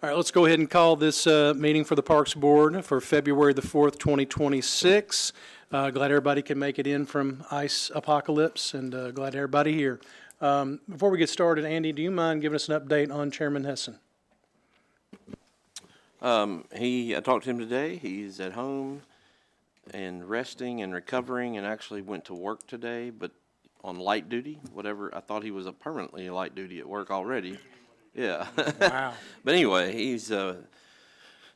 All right, let's go ahead and call this meeting for the Parks Board for February the 4th, 2026. Glad everybody can make it in from ice apocalypse, and glad everybody here. Before we get started, Andy, do you mind giving us an update on Chairman Hessen? I talked to him today. He's at home and resting and recovering, and actually went to work today, but on light duty, whatever. I thought he was permanently light duty at work already. Yeah. Wow. But anyway, he's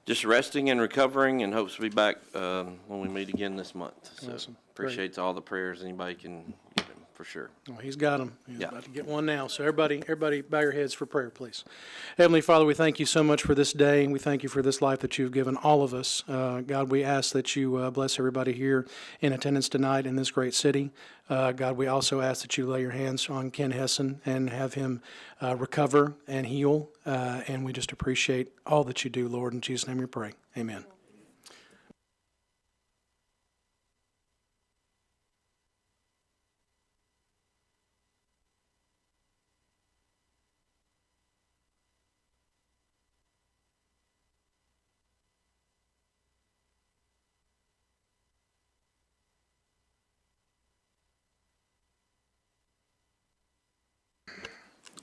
just resting and recovering, and hopes to be back when we meet again this month. So Awesome. appreciates all the prayers anybody can give him, for sure. Well, he's got them. He's Yeah. about to get one now. So everybody bow your heads for prayer, please. Heavenly Father, we thank you so much for this day. We thank you for this life that you've given all of us. God, we ask that you bless everybody here in attendance tonight in this great city. God, we also ask that you lay your hands on Ken Hessen and have him recover and heal. And we just appreciate all that you do, Lord. In Jesus' name we pray. Amen.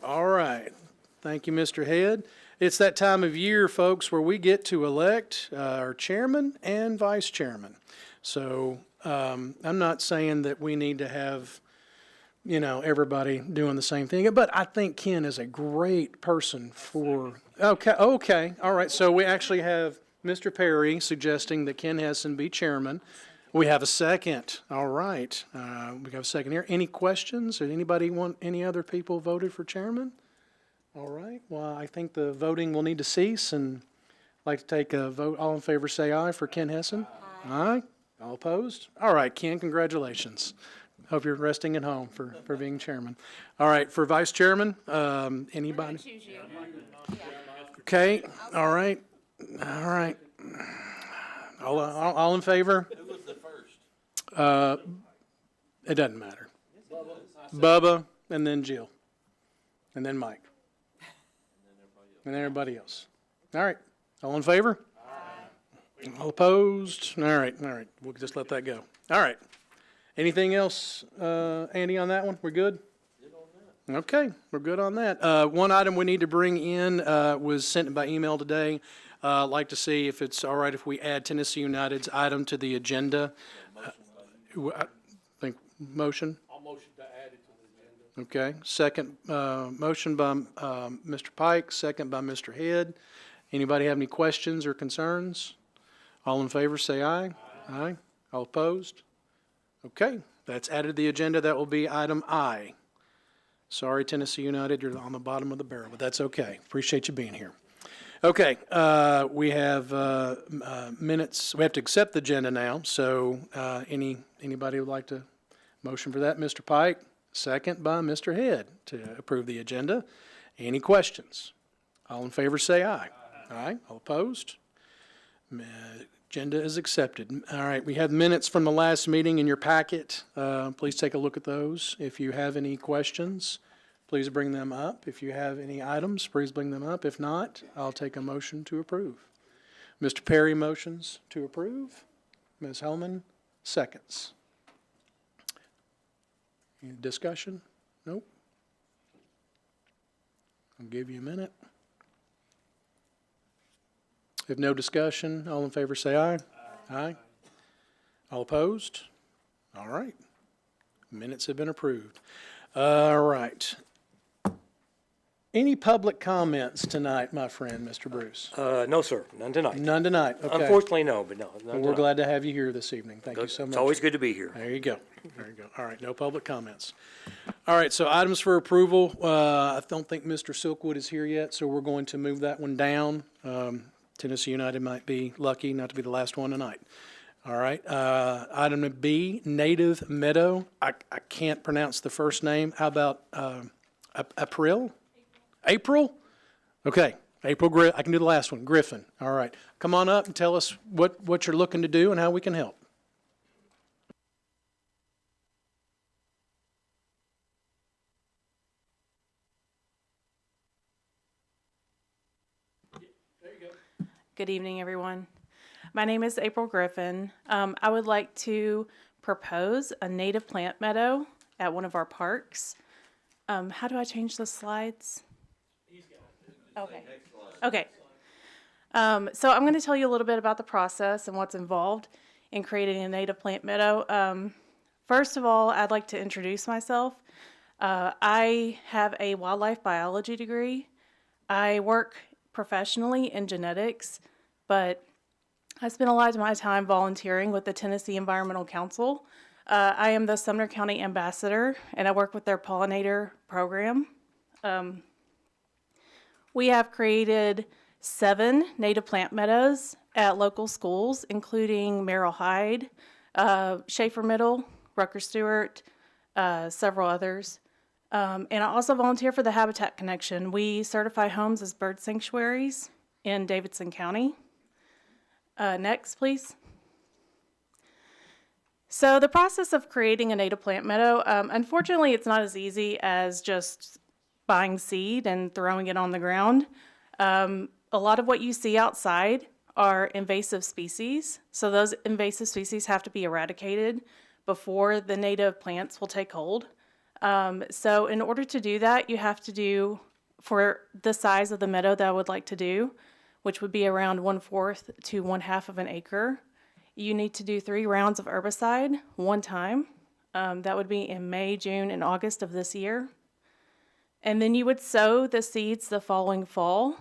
All right. Thank you, Mr. Head. It's that time of year, folks, where we get to elect our chairman and vice chairman. So I'm not saying that we need to have, everybody doing the same thing, but I think Ken is a great person for, okay. All right. So we actually have Mr. Perry suggesting that Ken Hessen be chairman. We have a second. All right. We have a second here. Any questions? Did anybody want any other people voted for chairman? All right. Well, I think the voting will need to cease, and I'd like to take a vote. All in favor say aye for Ken Hessen. Aye. All opposed? All right, Ken, congratulations. Hope you're resting at home for being chairman. All right, for vice chairman, anybody? Choose you. Okay. All right. All right. All in favor? Who was the first? It doesn't matter. Bubba, and then Jill, and then Mike, and then everybody else. All right. All in favor? Aye. All opposed? All right. We'll just let that go. All right. Anything else, Andy, on that one? We're good? Okay, we're good on that. One item we need to bring in was sent by email today. I'd like to see if it's all right if we add Tennessee United's item to the agenda. I think motion. I'll motion to add it to the agenda. Okay. Second motion by Mr. Pike, second by Mr. Head. Anybody have any questions or concerns? All in favor say aye. Aye. All opposed? Okay. That's added to the agenda. That will be item I. Sorry, Tennessee United, you're on the bottom of the barrel, but that's okay. Appreciate you being here. Okay, we have minutes. We have to accept the agenda now. So anybody would like to motion for that? Mr. Pike, second by Mr. Head to approve the agenda. Any questions? All in favor say aye. Aye. All opposed? Agenda is accepted. All right, we have minutes from the last meeting in your packet. Please take a look at those. If you have any questions, please bring them up. If you have any items, please bring them up. If not, I'll take a motion to approve. Mr. Perry motions to approve. Ms. Hellman seconds. Any discussion? Nope. I'll give you a minute. If no discussion, all in favor say aye. Aye. All opposed? All right. Minutes have been approved. All right. Any public comments tonight, my friend, Mr. Bruce? No, sir, none tonight. None tonight. Okay. Unfortunately, no, but no. Well, we're glad to have you here this evening. Thank you so much. It's always good to be here. There you go. There you go. All right, no public comments. All right, so items for approval. I don't think Mr. Silkwood is here yet, so we're going to move that one down. Tennessee United might be lucky not to be the last one tonight. All right. Item B, Native Meadow. I can't pronounce the first name. How about April? April? Okay. April, I can do the last one. Griffin. All right. Come on up and tell us what you're looking to do and how we can help. Good evening, everyone. My name is April Griffin. I would like to propose a native plant meadow at one of our parks. How do I change the slides? Okay. Okay. So I'm going to tell you a little bit about the process and what's involved in creating a native plant meadow. First of all, I'd like to introduce myself. I have a wildlife biology degree. I work professionally in genetics, but I spend a lot of my time volunteering with the Tennessee Environmental Council. I am the Sumner County Ambassador, and I work with their pollinator program. We have created 7 native plant meadows at local schools, including Merrill Hyde, Schaefer Middle, Rucker Stewart, several others. And I also volunteer for the Habitat Connection. We certify homes as bird sanctuaries in Davidson County. Next, please. So the process of creating a native plant meadow, unfortunately, it's not as easy as just buying seed and throwing it on the ground. A lot of what you see outside are invasive species. So those invasive species have to be eradicated before the native plants will take hold. So in order to do that, you have to do, for the size of the meadow that I would like to do, which would be around 1/4 to 1/2 of an acre, you need to do 3 rounds of herbicide one time. That would be in May, June, and August of this year. And then you would sow the seeds the following fall,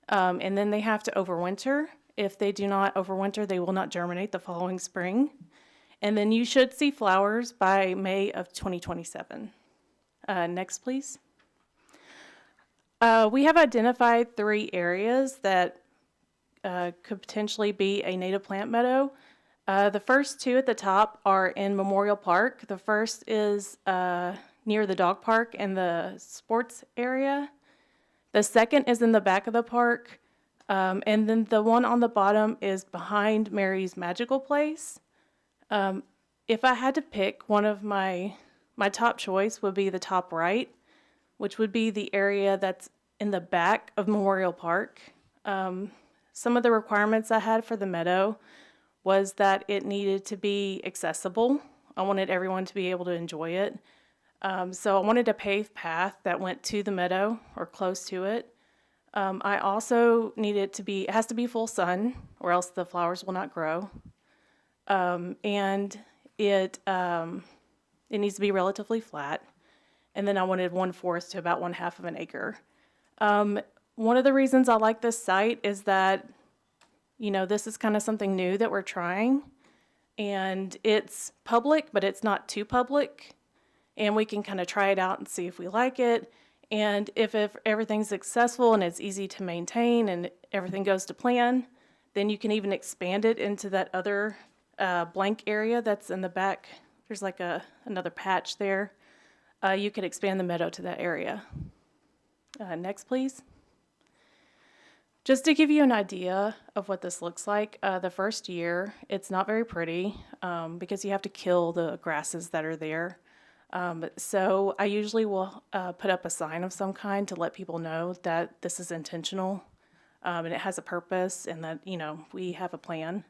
and then they have to overwinter. If they do not overwinter, they will not germinate the following spring. And then you should see flowers by May of 2027. Next, please. We have identified 3 areas that could potentially be a native plant meadow. The first 2 at the top are in Memorial Park. The first is near the dog park and the sports area. The second is in the back of the park. And then the one on the bottom is behind Mary's Magical Place. If I had to pick, one of my top choice would be the top right, which would be the area that's in the back of Memorial Park. Some of the requirements I had for the meadow was that it needed to be accessible. I wanted everyone to be able to enjoy it. So I wanted a paved path that went to the meadow or close to it. I also needed it has to be full sun or else the flowers will not grow. And it needs to be relatively flat. And then I wanted 1/4 to about 1/2 of an acre. One of the reasons I like this site is that, this is kind of something new that we're trying. And it's public, but it's not too public. And we can kind of try it out and see if we like it. And if everything's successful and it's easy to maintain and everything goes to plan, then you can even expand it into that other blank area that's in the back. There's like another patch there. You could expand the meadow to that area. Next, please. Just to give you an idea of what this looks like, the first year, it's not very pretty because you have to kill the grasses that are there. So I usually will put up a sign of some kind to let people know that this is intentional and it has a purpose and that, we have a plan.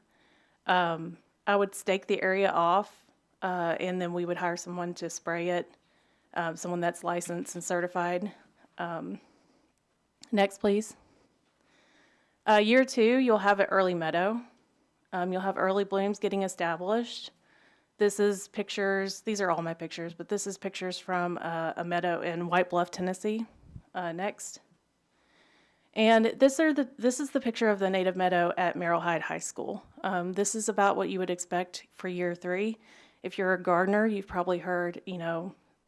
I would stake the area off and then we would hire someone to spray it, someone that's licensed and certified. Next, please. Year 2, you'll have an early meadow. You'll have early blooms getting established. This is pictures, these are all my pictures, but this is pictures from a meadow in White Bluff, Tennessee. Next. And this is the picture of the native meadow at Merrill Hyde High School. This is about what you would expect for year 3. If you're a gardener, you've probably heard,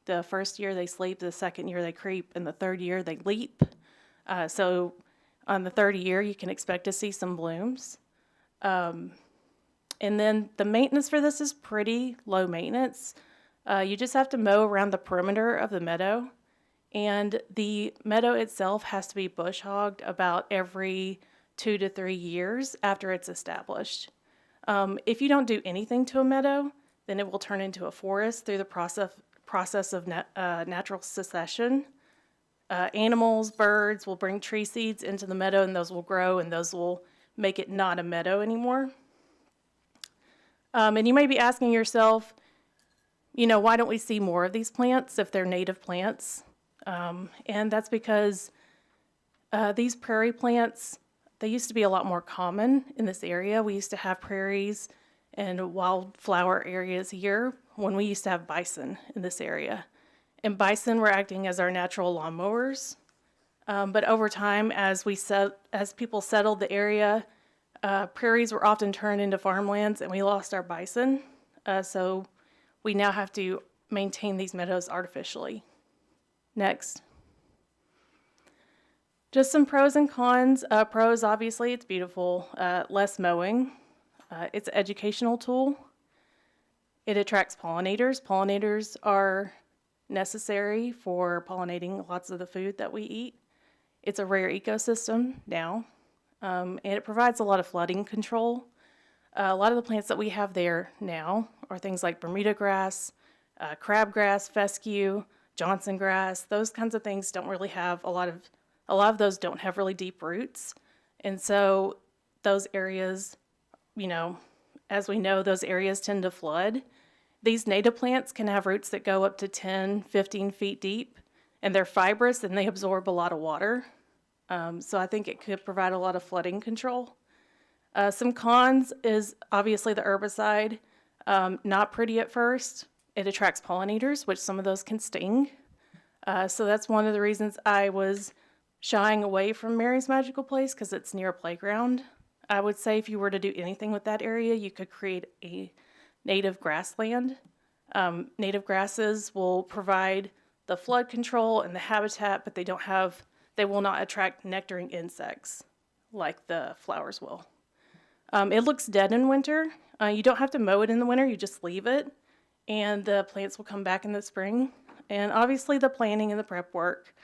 the first year they sleep, the second year they creep, and the third year they leap. So on the third year, you can expect to see some blooms. And then the maintenance for this is pretty low maintenance. You just have to mow around the perimeter of the meadow. And the meadow itself has to be bush hogged about every 2 to 3 years after it's established. If you don't do anything to a meadow, then it will turn into a forest through the process of natural succession. Animals, birds will bring tree seeds into the meadow and those will grow and those will make it not a meadow anymore. And you may be asking yourself, you know, why don't we see more of these plants if they're native plants? And that's because these prairie plants, they used to be a lot more common in this area. We used to have prairies and wildflower areas here when we used to have bison in this area. And bison were acting as our natural lawnmowers. But over time, as people settled the area, prairies were often turned into farmlands, and we lost our bison. So we now have to maintain these meadows artificially. Next. Just some pros and cons. Pros, obviously, it's beautiful. Less mowing. It's an educational tool. It attracts pollinators. Pollinators are necessary for pollinating lots of the food that we eat. It's a rare ecosystem now, and it provides a lot of flooding control. A lot of the plants that we have there now are things like Bermuda grass, crabgrass, fescue, Johnson grass. Those kinds of things don't really have a lot of those don't have really deep roots. And so those areas, you know, as we know, those areas tend to flood. These native plants can have roots that go up to 10, 15 feet deep, and they're fibrous and they absorb a lot of water. So I think it could provide a lot of flooding control. Some cons is obviously the herbicide. Not pretty at first. It attracts pollinators, which some of those can sting. So that's one of the reasons I was shying away from Mary's Magical Place, because it's near a playground. I would say if you were to do anything with that area, you could create a native grassland. Native grasses will provide the flood control and the habitat, but they will not attract nectaring insects like the flowers will. It looks dead in winter. You don't have to mow it in the winter, you just leave it, and the plants will come back in the spring. And obviously the planting and the prep work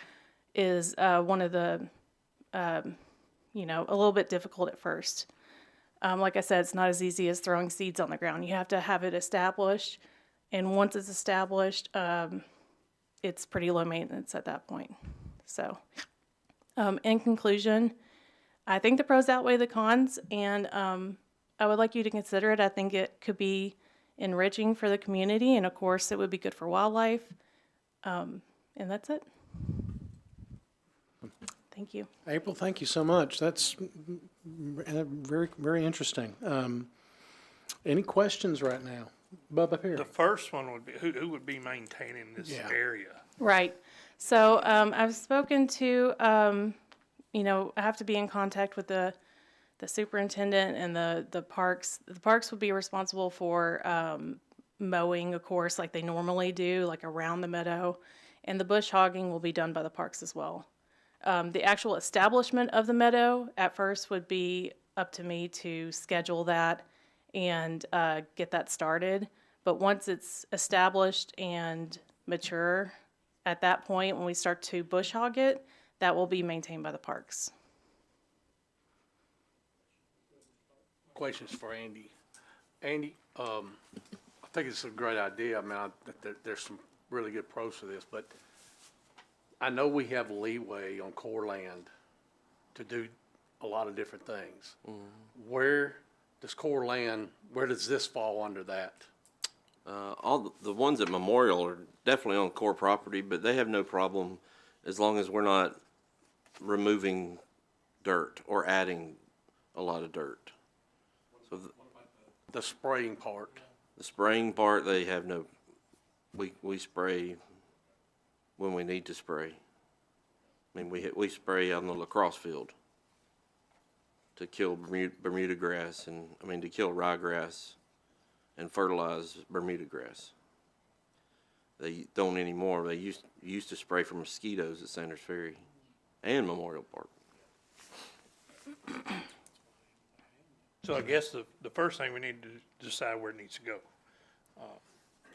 is one of the, a little bit difficult at first. Like I said, it's not as easy as throwing seeds on the ground. You have to have it established, and once it's established, it's pretty low maintenance at that point. So, in conclusion, I think the pros outweigh the cons, and I would like you to consider it. I think it could be enriching for the community, and of course, it would be good for wildlife. And that's it. Thank you. April, thank you so much. That's very, very interesting. Any questions right now? Bub up here. The first one would be, who would be maintaining this area? Right. So I've spoken to, I have to be in contact with the superintendent and the parks. The parks would be responsible for mowing, of course, like they normally do, like around the meadow. And the bush hogging will be done by the parks as well. The actual establishment of the meadow at first would be up to me to schedule that and get that started. But once it's established and mature, at that point, when we start to bush hog it, that will be maintained by the parks. Questions for Andy. Andy, I think it's a great idea. I mean, there's some really good pros to this, but I know we have leeway on core land to do a lot of different things. Mm-hmm. Where does this fall under that? All the ones at Memorial are definitely on core property, but they have no problem as long as we're not removing dirt or adding a lot of dirt. So The spraying part. the spraying part, they have no, we spray when we need to spray. I mean, we spray on the lacrosse field to kill Bermuda grass to kill ryegrass and fertilize Bermuda grass. They don't anymore. They used to spray for mosquitoes at Sanders Ferry and Memorial Park. So I guess the first thing we need to decide where it needs to go.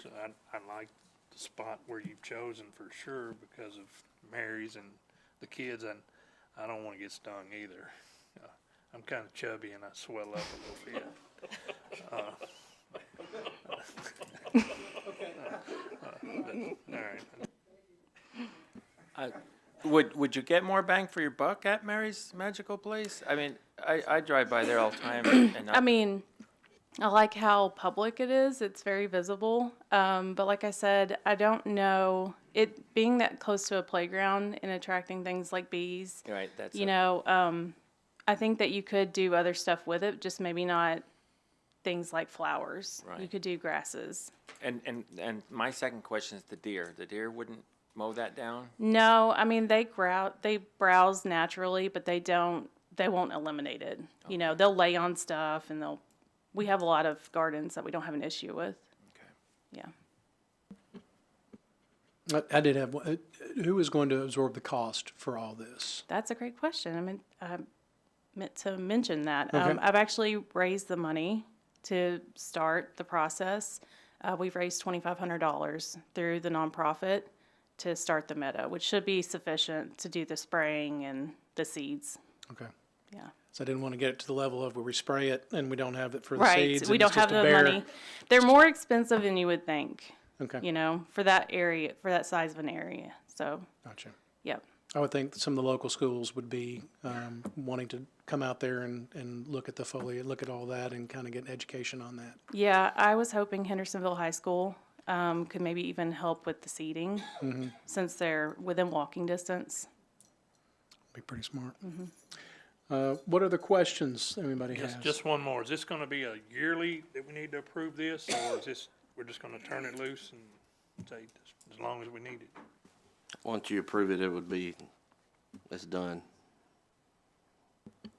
So I like the spot where you've chosen for sure because of Mary's and the kids, and I don't want to get stung either. I'm kind of chubby and I swell up a little bit. All right. Would you get more bang for your buck at Mary's Magical Place? I mean, I drive by there all the time, and I mean, I like how public it is. It's very visible. But like I said, I don't know, it being that close to a playground and attracting things like bees, right, that's you know, I think that you could do other stuff with it, just maybe not things like flowers. You Right. could do grasses. and my second question is the deer. The deer wouldn't mow that down. No, I mean, they browse naturally, but they won't eliminate it. You know, they'll lay on stuff and we have a lot of gardens that we don't have an issue with. Okay. Yeah. I did have, who is going to absorb the cost for all this? That's a great question. I meant to mention that. Okay. I've actually raised the money to start the process. We've raised $2,500 through the nonprofit to start the meadow, which should be sufficient to do the spraying and the seeds. Okay. Yeah. So I didn't want to get it to the level of where we spray it and we don't have it for the Right. seeds. We and don't it's just have a the bare- money. They're more expensive than you would think, Okay, you know, for that area, for that size of an area. So, gotcha. yep. I would think that some of the local schools would be wanting to come out there and look at the foliage, look at all that and kind of get an education on that. Yeah, I was hoping Hendersonville High School could maybe even help with the seating since they're within walking distance. Be pretty smart. What other questions anybody has? Just one more. Is this gonna be a yearly that we need to approve this, or is this, we're just gonna turn it loose and say, as long as we need it? Once you approve it, it would be, it's done.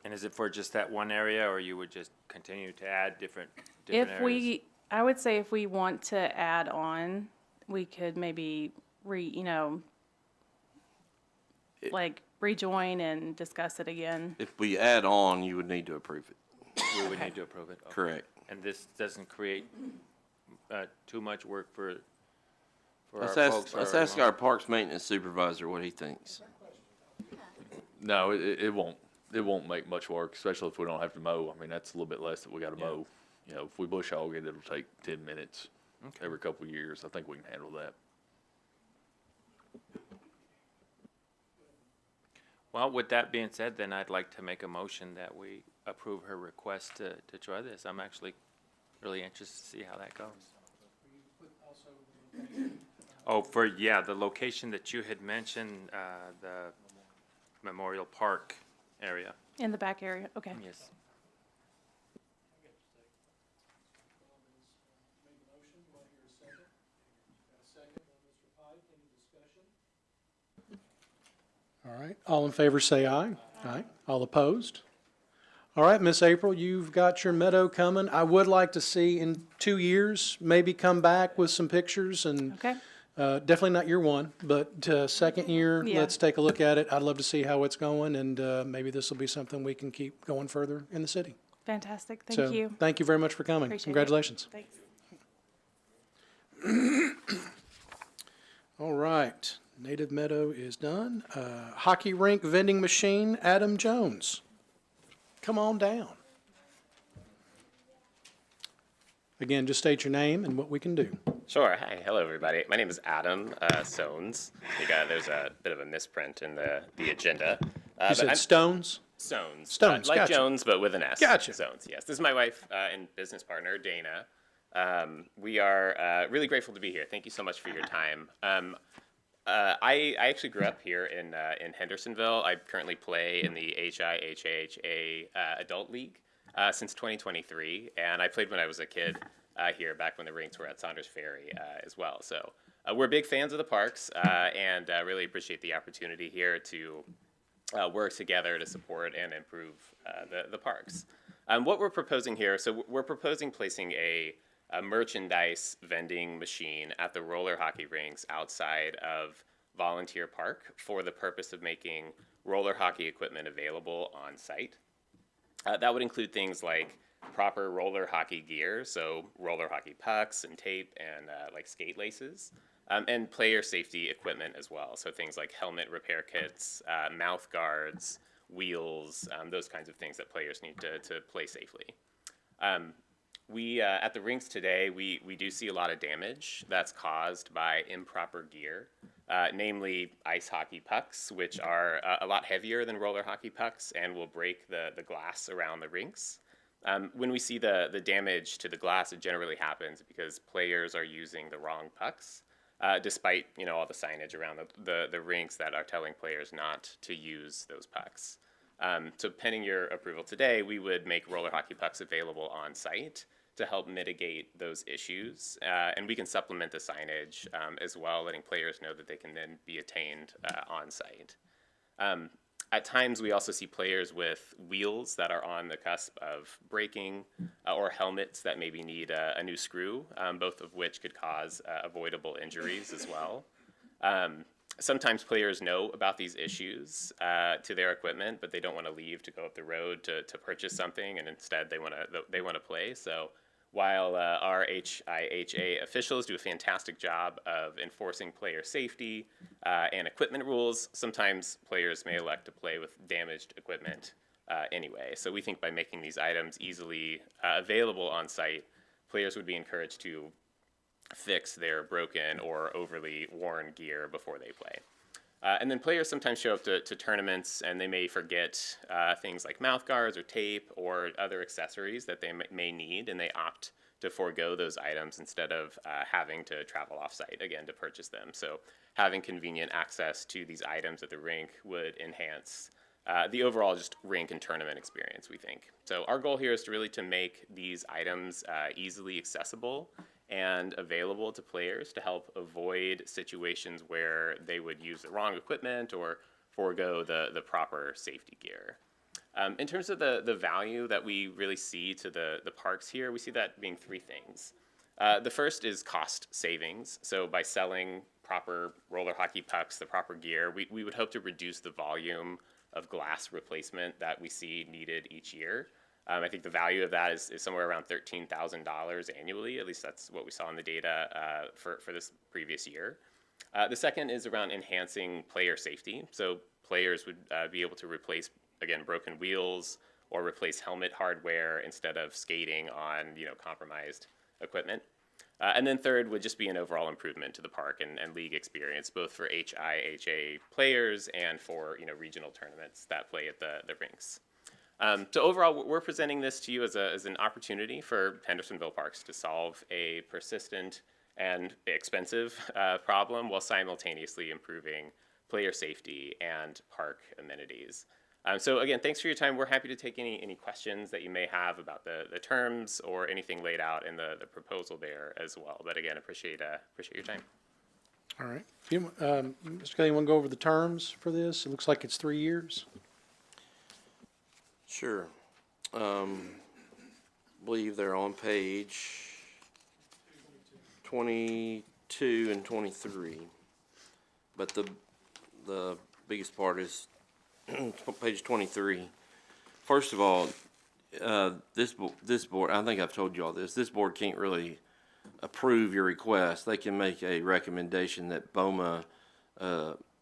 And is it for just that one area, or you would just continue to add different If areas? I would say if we want to add on, we could maybe like rejoin and discuss it again. If we add on, you would need to approve it. We would need to approve it. Okay. Correct. And this doesn't create too much work for Let's our ask, folks. let's ask our parks maintenance supervisor what he thinks. No, it won't. It won't make much work, especially if we don't have to mow. I mean, that's a little bit less that we gotta mow. You know, if we bush hog it, it'll take 10 minutes every couple of years. I think we can handle that. Well, with that being said, then I'd like to make a motion that we approve her request to try this. I'm actually really interested to see how that goes. Oh, the location that you had mentioned, the Memorial Park area. In the back area, okay. Yes. All right, all in favor say aye. Aye. All opposed? All right, Miss April, you've got your meadow coming. I would like to see in 2 years, maybe come back with some pictures and Okay. definitely not year one, but second year, Yeah. let's take a look at it. I'd love to see how it's going and maybe this will be something we can keep going further in the city. Fantastic. Thank So, you. thank you very much for coming. Appreciate it. Congratulations. Thanks. All right, Native Meadow is done. Hockey rink vending machine, Adam Jones. Come on down. Again, just state your name and what we can do. Sure. Hi. Hello, everybody. My name is Adam Sones. There's a bit of a misprint in the agenda. You but said I'm Stones? Sones. Stones, Like gotcha. Jones, but with an S. Gotcha. Sones, yes. This is my wife and business partner, Dana. We are really grateful to be here. Thank you so much for your time. I actually grew up here in Hendersonville. I currently play in the HIHHA Adult League since 2023, and I played when I was a kid here, back when the rinks were at Saunders Ferry as well. So we're big fans of the parks and really appreciate the opportunity here to work together to support and improve the parks. What we're proposing here, so we're proposing placing a merchandise vending machine at the roller hockey rinks outside of Volunteer Park for the purpose of making roller hockey equipment available on site. That would include things like proper roller hockey gear, so roller hockey pucks and tape and like skate laces, and player safety equipment as well, so things like helmet repair kits, mouth guards, wheels, those kinds of things that players need to play safely. We at the rinks today, we do see a lot of damage that's caused by improper gear. namely ice hockey pucks, which are a lot heavier than roller hockey pucks and will break the glass around the rinks. When we see the damage to the glass, it generally happens because players are using the wrong pucks, despite all the signage around the rinks that are telling players not to use those pucks. So pending your approval today, we would make roller hockey pucks available on site to help mitigate those issues. And we can supplement the signage as well, letting players know that they can then be attained on site. At times, we also see players with wheels that are on the cusp of breaking or helmets that maybe need a new screw, both of which could cause avoidable injuries as well. Sometimes players know about these issues to their equipment, but they don't want to leave to go up the road to purchase something, and instead they want to play. So while our HIHA officials do a fantastic job of enforcing player safety and equipment rules, sometimes players may elect to play with damaged equipment anyway. So we think by making these items easily available on site, players would be encouraged to fix their broken or overly worn gear before they play. And then players sometimes show up to tournaments and they may forget things like mouth guards or tape or other accessories that they may need, and they opt to forego those items instead of having to travel off-site again to purchase them. So having convenient access to these items at the rink would enhance the overall just rink and tournament experience, we think. So our goal here is to make these items easily accessible and available to players to help avoid situations where they would use the wrong equipment or forego the proper safety gear. In terms of the value that we really see to the parks here, we see that being three things. The first is cost savings. So by selling proper roller hockey pucks, the proper gear, we would hope to reduce the volume of glass replacement that we see needed each year. I think the value of that is somewhere around $13,000 annually. At least that's what we saw in the data for this previous year. The second is around enhancing player safety. So players would be able to replace, again, broken wheels or replace helmet hardware instead of skating on compromised equipment. And then third would just be an overall improvement to the park and league experience, both for HIHA players and for regional tournaments that play at the rinks. So overall, we're presenting this to you as an opportunity for Hendersonville Parks to solve a persistent and expensive problem while simultaneously improving player safety and park amenities. So again, thanks for your time. We're happy to take any questions that you may have about the terms or anything laid out in the proposal there as well. But again, appreciate your time. All right. Mr. Kelly, you want to go over the terms for this? It looks like it's 3 years. Sure. Believe they're on page 22 and 23. But the biggest part is page 23. First of all, this board, I think I've told you all this board can't really approve your request. They can make a recommendation that BOMA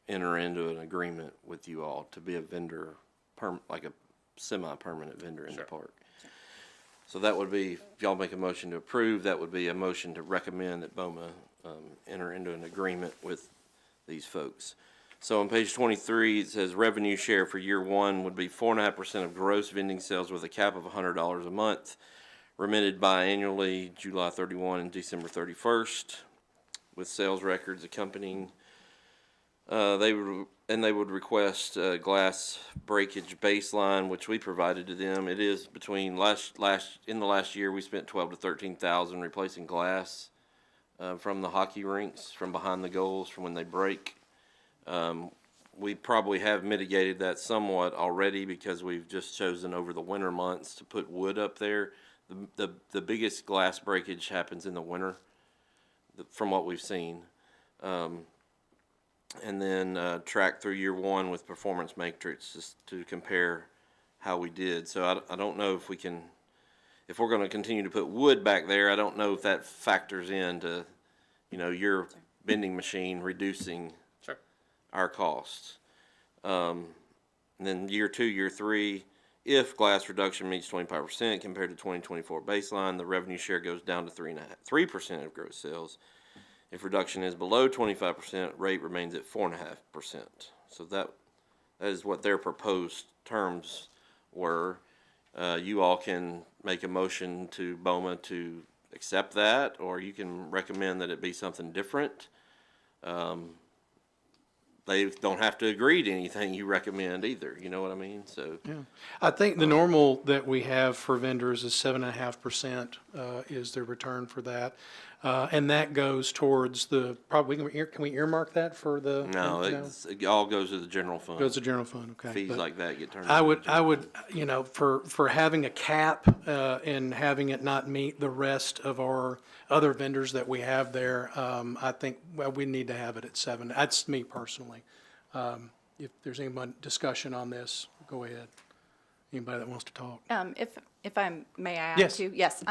enter into an agreement with you all to be a vendor, like a semi-permanent vendor in the park. So that would be, if y'all make a motion to approve, that would be a motion to recommend that BOMA enter into an agreement with these folks. So on page 23, it says revenue share for year one would be 4.5% of gross vending sales with a cap of $100 a month, remitted biannually July 31 and December 31st, with sales records accompanying. They would request a glass breakage baseline, which we provided to them. It is between in the last year we spent $12,000 to $13,000 replacing glass from the hockey rinks, from behind the goals, from when they break. We probably have mitigated that somewhat already because we've just chosen over the winter months to put wood up there. The biggest glass breakage happens in the winter, from what we've seen. And then track through year one with performance matrix just to compare how we did. So I don't know if we're going to continue to put wood back there. I don't know if that factors into, your vending machine reducing our costs. And then year two, year three, if glass reduction meets 25% compared to 2024 baseline, the revenue share goes down to 3% of gross sales. If reduction is below 25%, rate remains at 4.5%. So that is what their proposed terms were. You all can make a motion to BOMA to accept that, or you can recommend that it be something different. They don't have to agree to anything you recommend either, you know what I mean? So, I think the normal that we have for vendors is 7.5%, is the return for that. And that goes towards the, probably, can we earmark that for the? no, it all goes to the general fund. Goes to general fund, okay. Fees But like that get turned. I into would, the I general would, you know, for having a cap, and having it not meet the rest of our other vendors that we have there, I think, well, we need to have it at 7. That's me personally. If there's any discussion on this, go ahead. Anybody that wants to talk? If I may, I Yes. to? Yes.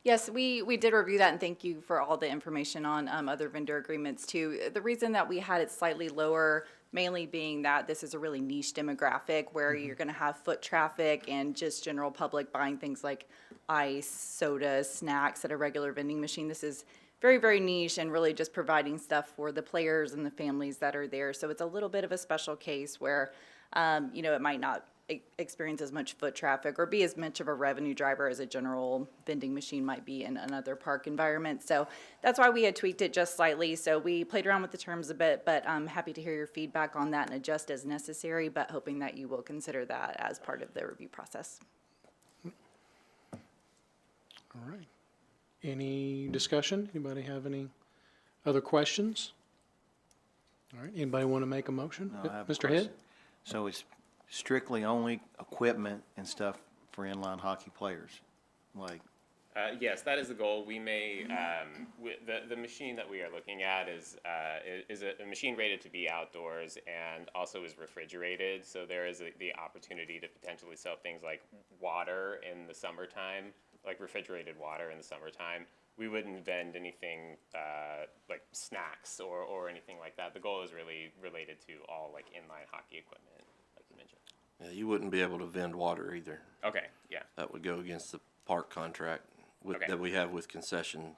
Yes, we did review that, and thank you for all the information on other vendor agreements too. The reason that we had it slightly lower, mainly being that this is a really niche demographic where you're going to have foot traffic and just general public buying things like ice, soda, snacks at a regular vending machine. This is very, very niche and really just providing stuff for the players and the families that are there. So it's a little bit of a special case where, you know, it might not experience as much foot traffic or be as much of a revenue driver as a general vending machine might be in another park environment. So that's why we had tweaked it just slightly. So we played around with the terms a bit, but I'm happy to hear your feedback on that and adjust as necessary, but hoping that you will consider that as part of the review process. All right. Any discussion? Anybody have any other questions? All right, anybody want to make a motion? No, I have a Mr. Head? question. So it's strictly only equipment and stuff for inline hockey players? Like, Yes, that is the goal. We may, the machine that we are looking at is a machine rated to be outdoors and also is refrigerated. So there is the opportunity to potentially sell things like water in the summertime, like refrigerated water in the summertime. We wouldn't vend anything like snacks or anything like that. The goal is really related to all like inline hockey equipment, like you mentioned. Yeah, you wouldn't be able to vend water either. Okay, yeah. That would go against the park contract Okay. that we have with concession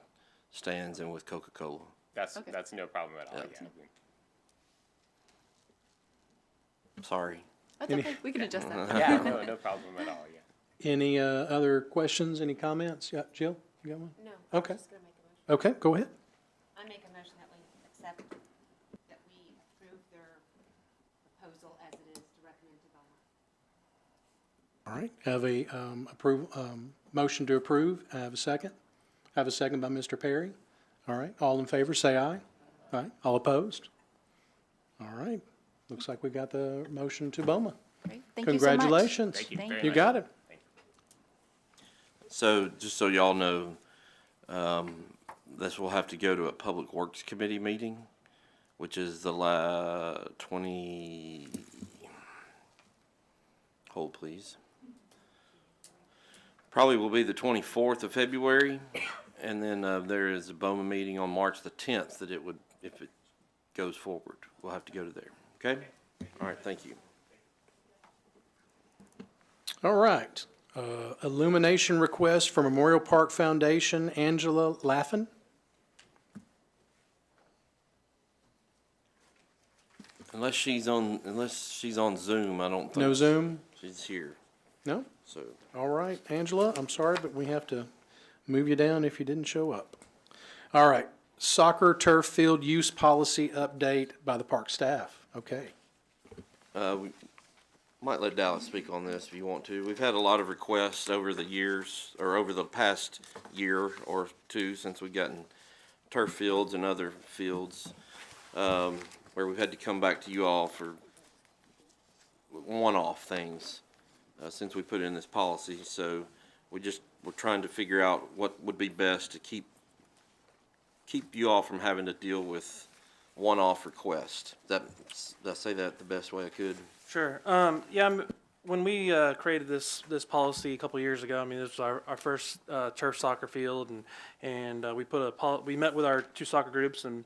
stands and with Coca-Cola. That's no problem at all, Yeah. yeah. Sorry. That's okay, we can adjust that. Yeah, no problem at all, yeah. Any other questions, any comments? Yeah, Jill, you got one? No. Okay. I'm just gonna make a motion. Okay, go ahead. I make a motion that we accept, that we approve their proposal as it is to recommend to Belmont. All right, have a motion to approve. I have a second. I have a second by Mr. Perry. All right, all in favor, say aye. All right, all opposed? All right, looks like we got the motion to BOMA. Great. Thank you so much. Congratulations. Thank you Thank very You much. got it. So, just so y'all know, this will have to go to a Public Works Committee meeting, which is the hold please. Probably will be the 24th of February, and then there is a BOMA meeting on March the 10th that it would, if it goes forward, we'll have to go to there, okay? All right, thank you. All right, illumination request for Memorial Park Foundation, Angela Laffin. Unless she's on Zoom, I don't think. No Zoom? She's here, No? so. All right, Angela, I'm sorry, but we have to move you down if you didn't show up. All right, soccer turf field use policy update by the park staff. Okay. We might let Dallas speak on this if you want to. We've had a lot of requests over the years, or over the past year or two since we've gotten turf fields and other fields, where we've had to come back to you all for one-off things, since we put in this policy. So we're trying to figure out what would be best to keep you all from having to deal with one-off requests. Did I say that the best way I could? Sure. When we created this policy a couple years ago, I mean, this was our first turf soccer field, and we met with our two soccer groups and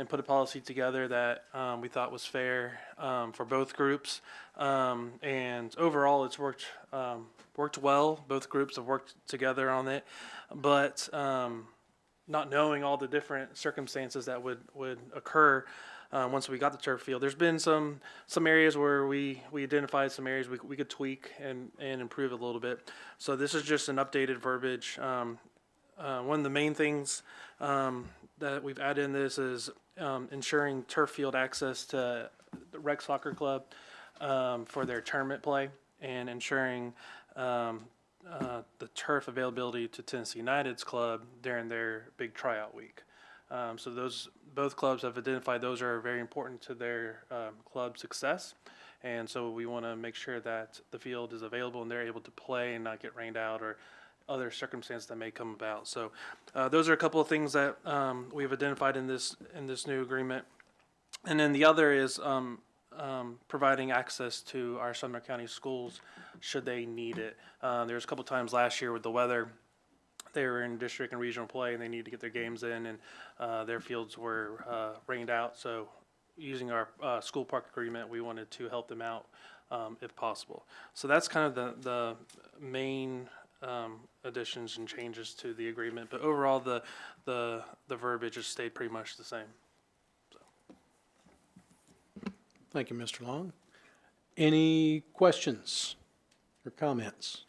put a policy together that we thought was fair for both groups. And overall, it's worked well. Both groups have worked together on it, but not knowing all the different circumstances that would occur once we got the turf field. There's been some areas where we identified some areas we could tweak and improve a little bit. So this is just an updated verbiage. One of the main things that we've added in this is ensuring turf field access to the rec soccer club for their tournament play, and ensuring the turf availability to Tennessee United's club during their big tryout week. So both clubs have identified those are very important to their club success. And so we want to make sure that the field is available and they're able to play and not get rained out or other circumstances that may come about. So those are a couple of things that we've identified in this new agreement. And then the other is providing access to our Sumner County schools should they need it. There was a couple times last year with the weather, they were in district and regional play and they needed to get their games in, and their fields were rained out. So using our school park agreement, we wanted to help them out if possible. So that's kind of the main additions and changes to the agreement. But overall, the verbiage has stayed pretty much the same. Thank you, Mr. Long. Any questions or comments?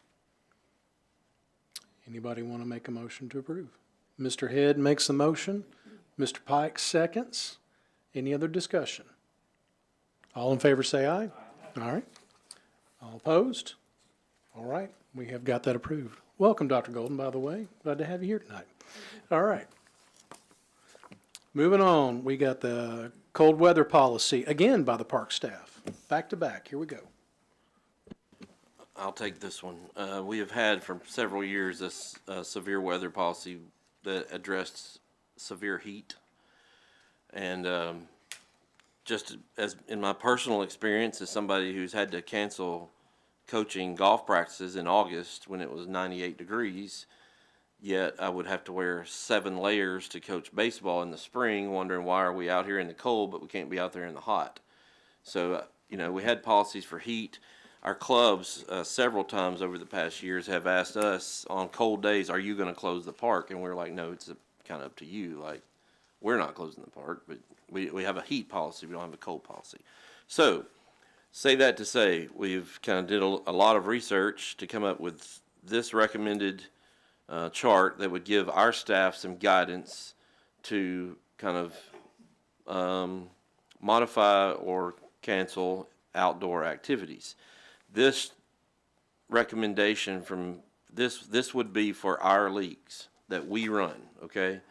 Anybody want to make a motion to approve? Mr. Head makes the motion. Mr. Pike seconds. Any other discussion? All in favor say aye. All right. All opposed? All right. We have got that approved. Welcome, Dr. Golden, by the way. Glad to have you here tonight. All right. Moving on, we got the cold weather policy, again by the park staff. Back to back. Here we go. I'll take this one. We have had for several years this severe weather policy that addressed severe heat. And just as in my personal experience as somebody who's had to cancel coaching golf practices in August when it was 98 degrees, yet I would have to wear 7 layers to coach baseball in the spring, wondering why are we out here in the cold, but we can't be out there in the hot. So, we had policies for heat. Our clubs several times over the past years have asked us on cold days, are you going to close the park? And we're like, no, it's kind of up to you. Like, we're not closing the park, but we have a heat policy. We don't have a cold policy. So, say that to say, we've kind of did a lot of research to come up with this recommended chart that would give our staff some guidance to kind of modify or cancel outdoor activities. This recommendation from this would be for our leagues that we run, okay?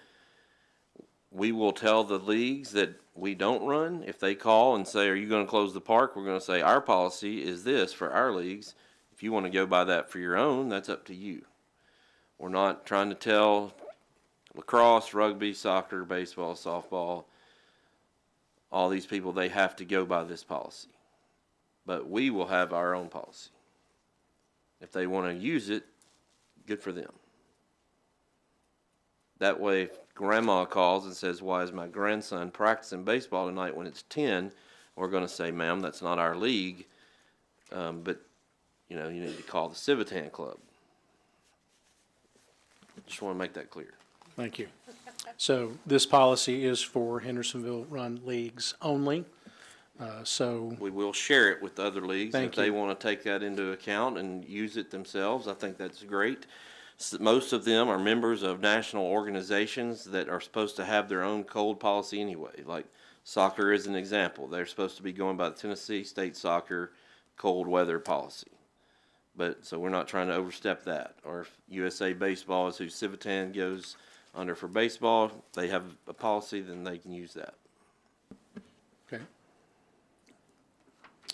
We will tell the leagues that we don't run. If they call and say, are you going to close the park? We're going to say, our policy is this for our leagues. If you want to go by that for your own, that's up to you. We're not trying to tell lacrosse, rugby, soccer, baseball, softball, all these people, they have to go by this policy. But we will have our own policy. If they want to use it, good for them. That way, if grandma calls and says, why is my grandson practicing baseball tonight when it's 10, we're going to say, ma'am, that's not our league, but you need to call the Civitan Club. Just want to make that clear. Thank you. So this policy is for Hendersonville run leagues only. So we will share it with the other leagues. Thank if they you. want to take that into account and use it themselves, I think that's great. Most of them are members of national organizations that are supposed to have their own cold policy anyway. Like soccer is an example. They're supposed to be going by the Tennessee State Soccer cold weather policy. But so we're not trying to overstep that. Or if USA Baseball is who Civitan goes under for baseball, they have a policy, then they can use that. okay.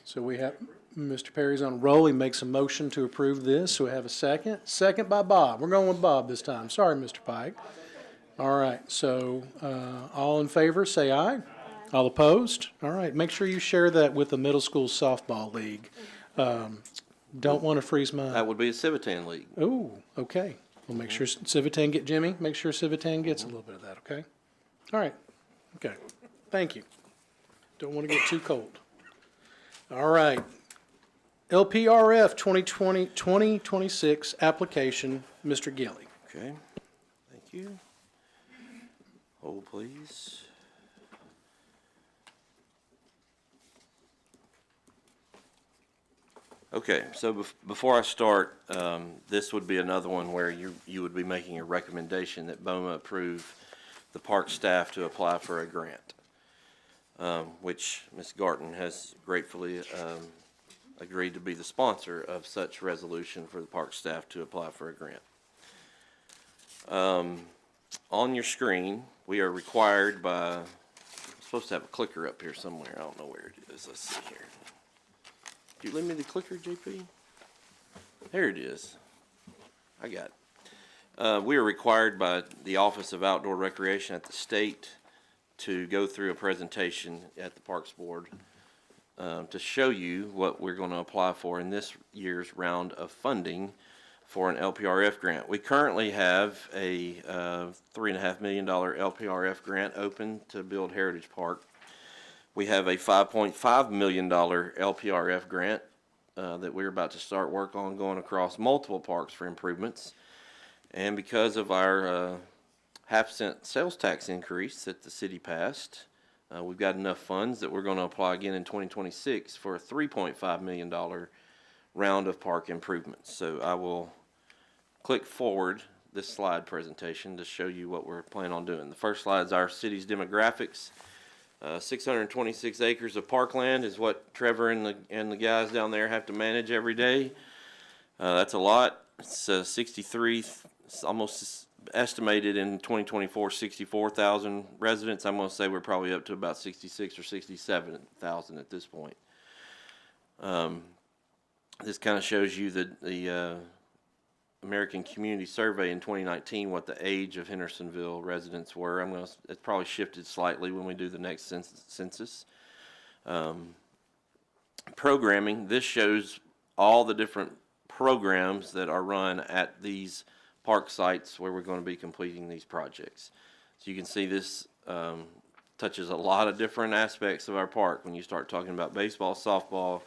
So we have Mr. Perry's on a roll. He makes a motion to approve this. So we have a second. Second by Bob. We're going with Bob this time. Sorry, Mr. Pike. All right. So all in favor, say aye. All opposed? All right. Make sure you share that with the middle school softball league. Don't want to freeze my. That would be a Civitan league. Oh, okay. We'll make sure Civitan get Jimmy. Make sure Civitan gets a little bit of that. Okay. All right. Okay. Thank you. Don't want to get too cold. All right. LPRF 2020-2026 application, Mr. Gilly. Okay. Thank you. Hold, please. Okay, so before I start, this would be another one where you would be making a recommendation that BOMA approve the park staff to apply for a grant, which Ms. Garton has gratefully agreed to be the sponsor of such resolution for the park staff to apply for a grant. On your screen, we are required by, I'm supposed to have a clicker up here somewhere. I don't know where it is. Let's see here. You lend me the clicker, JP? There it is. I got it. We are required by the Office of Outdoor Recreation at the state to go through a presentation at the Parks Board to show you what we're going to apply for in this year's round of funding for an LPRF grant. We currently have a $3.5 million LPRF grant open to build Heritage Park. We have a $5.5 million LPRF grant that we're about to start work on going across multiple parks for improvements. And because of our half-cent sales tax increase that the city passed, we've got enough funds that we're going to apply again in 2026 for a $3.5 million round of park improvements. So I will click forward this slide presentation to show you what we're planning on doing. The first slide is our city's demographics. 626 acres of parkland is what Trevor and the guys down there have to manage every day. That's a lot. It's 63, almost estimated in 2024, 64,000 residents. I'm going to say we're probably up to about 66 or 67,000 at this point. This kind of shows you the American Community Survey in 2019, what the age of Hendersonville residents were. It's probably shifted slightly when we do the next census. Programming, this shows all the different programs that are run at these park sites where we're going to be completing these projects. So you can see this touches a lot of different aspects of our park when you start talking about baseball, softball,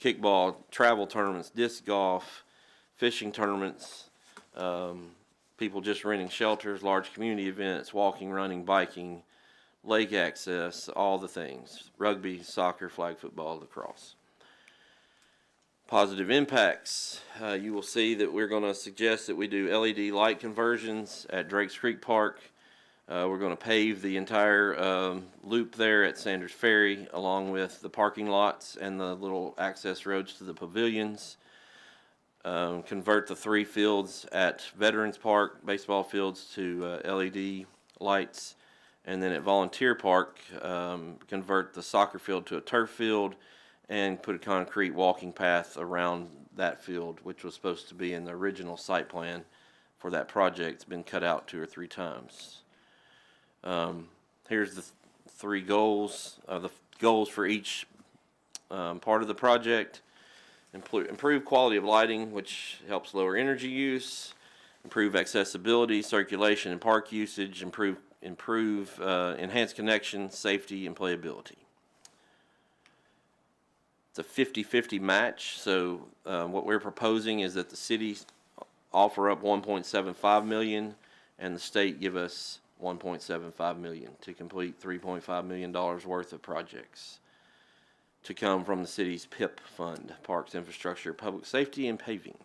kickball, travel tournaments, disc golf, fishing tournaments, people just renting shelters, large community events, walking, running, biking, lake access, all the things, rugby, soccer, flag football, lacrosse. Positive impacts, you will see that we're going to suggest that we do LED light conversions at Drakes Creek Park. We're going to pave the entire loop there at Sanders Ferry, along with the parking lots and the little access roads to the pavilions. Convert the 3 fields at Veterans Park, baseball fields, to LED lights. And then at Volunteer Park, convert the soccer field to a turf field and put a concrete walking path around that field, which was supposed to be in the original site plan for that project. It's been cut out 2 or 3 times. Here's the 3 goals, the goals for each part of the project. Improve quality of lighting, which helps lower energy use. Improve accessibility, circulation, and park usage. Improve enhanced connection, safety, and playability. It's a 50-50 match. So what we're proposing is that the city offer up $1.75 million, and the state give us $1.75 million to complete $3.5 million worth of projects to come from the city's PIP fund, Parks, Infrastructure, Public Safety, and Paving.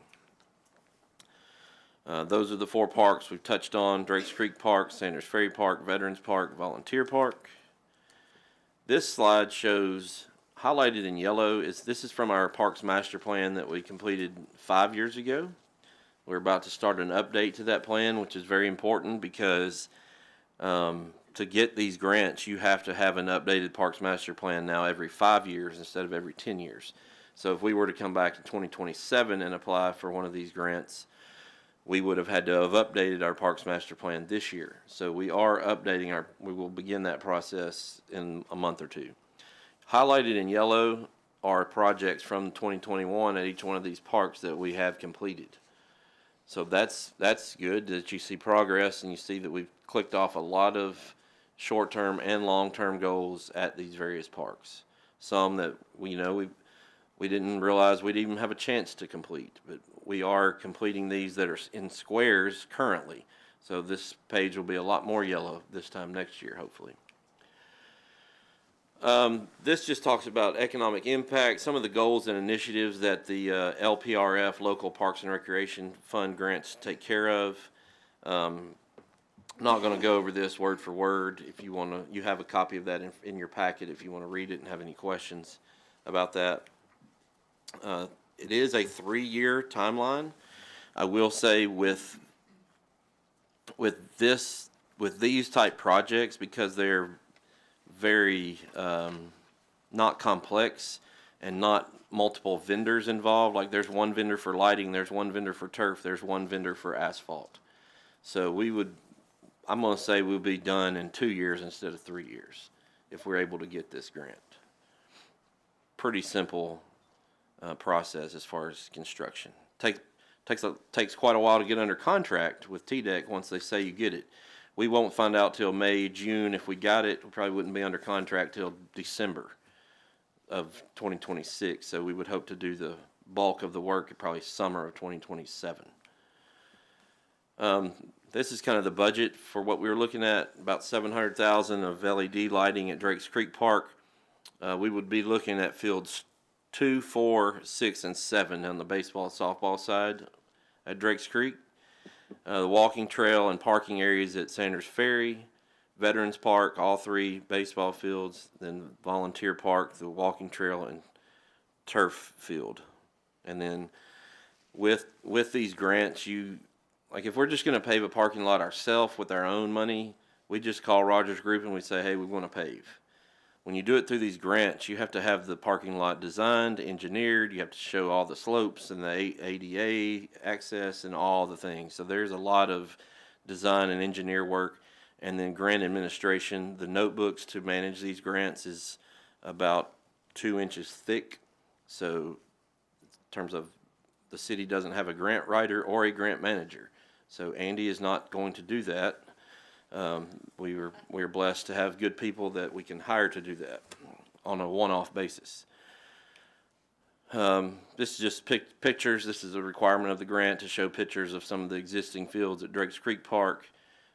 Those are the 4 parks we've touched on: Drakes Creek Park, Sanders Ferry Park, Veterans Park, Volunteer Park. This slide shows, highlighted in yellow, this is from our Parks Master Plan that we completed 5 years ago. We're about to start an update to that plan, which is very important because to get these grants, you have to have an updated Parks Master Plan now every 5 years instead of every 10 years. So if we were to come back in 2027 and apply for one of these grants, we would have had to have updated our Parks Master Plan this year. So we are updating we will begin that process in a month or 2. Highlighted in yellow are projects from 2021 at each one of these parks that we have completed. So that's good that you see progress and you see that we've clicked off a lot of short-term and long-term goals at these various parks. Some that we didn't realize we'd even have a chance to complete, but we are completing these that are in squares currently. So this page will be a lot more yellow this time next year, hopefully. This just talks about economic impact, some of the goals and initiatives that the LPRF, Local Parks and Recreation Fund grants take care of. Not going to go over this word for word. If you want to, you have a copy of that in your packet if you want to read it and have any questions about that. It is a 3-year timeline. I will say with these type projects, because they're very not complex and not multiple vendors involved. Like there's one vendor for lighting, there's one vendor for turf, there's one vendor for asphalt. So I'm going to say we'll be done in 2 years instead of 3 years if we're able to get this grant. Pretty simple process as far as construction. Takes quite a while to get under contract with TDEC once they say you get it. We won't find out till May, June if we got it. We probably wouldn't be under contract till December of 2026. So we would hope to do the bulk of the work probably summer of 2027. This is kind of the budget for what we were looking at, about $700,000 of LED lighting at Drakes Creek Park. We would be looking at fields 2, 4, 6, and 7 on the baseball and softball side at Drakes Creek. The walking trail and parking areas at Sanders Ferry, Veterans Park, all 3 baseball fields, then Volunteer Park, the walking trail, and turf field. And then with these grants, like if we're just going to pave a parking lot ourselves with our own money, we just call Rogers Group and we say, hey, we want to pave. When you do it through these grants, you have to have the parking lot designed, engineered, you have to show all the slopes and the ADA access and all the things. So there's a lot of design and engineer work. And then grant administration, the notebooks to manage these grants is about 2 inches thick. So in terms of the city doesn't have a grant writer or a grant manager. So Andy is not going to do that. We are blessed to have good people that we can hire to do that on a one-off basis. This is just pictures. This is a requirement of the grant to show pictures of some of the existing fields at Drakes Creek Park,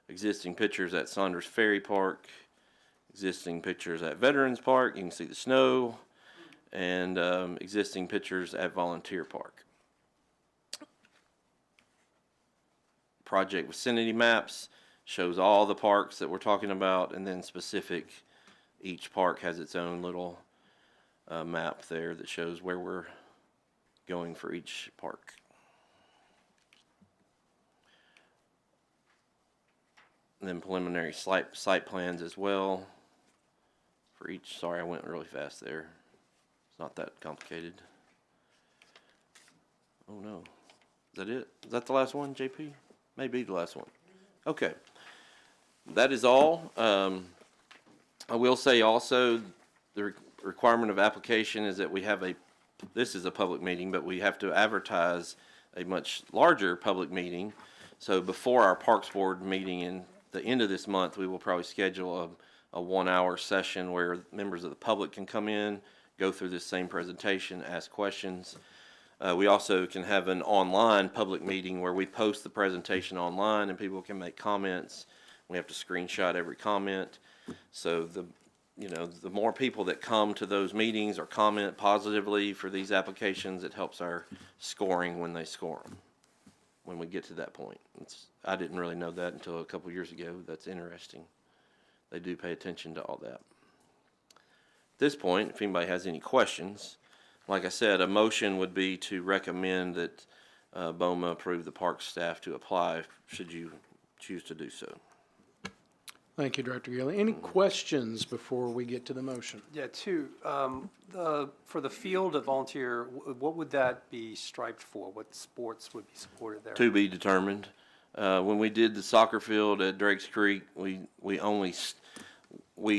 existing pictures at Saunders Ferry Park, existing pictures at Veterans Park. You can see the snow, and existing pictures at Volunteer Park. Project vicinity maps shows all the parks that we're talking about, and then specific, each park has its own little map there that shows where we're going for each park. And then preliminary site plans as well for each. Sorry, I went really fast there. It's not that complicated. Oh no, is that it? Is that the last one, JP? Maybe the last one. Okay. That is all. I will say also the requirement of application is that we have this is a public meeting, but we have to advertise a much larger public meeting. So before our Parks Board meeting in the end of this month, we will probably schedule a 1-hour session where members of the public can come in, go through this same presentation, ask questions. We also can have an online public meeting where we post the presentation online and people can make comments. We have to screenshot every comment. So the more people that come to those meetings or comment positively for these applications, it helps our scoring when they score them, when we get to that point. I didn't really know that until a couple years ago. That's interesting. They do pay attention to all that. At this point, if anybody has any questions, like I said, a motion would be to recommend that BOMA approve the park staff to apply should you choose to do so. Thank you, Director Gilly. Any questions before we get to the motion? Yeah, for the field of volunteer, what would that be striped for? What sports would be supported there? To be determined. When we did the soccer field at Drakes Creek, we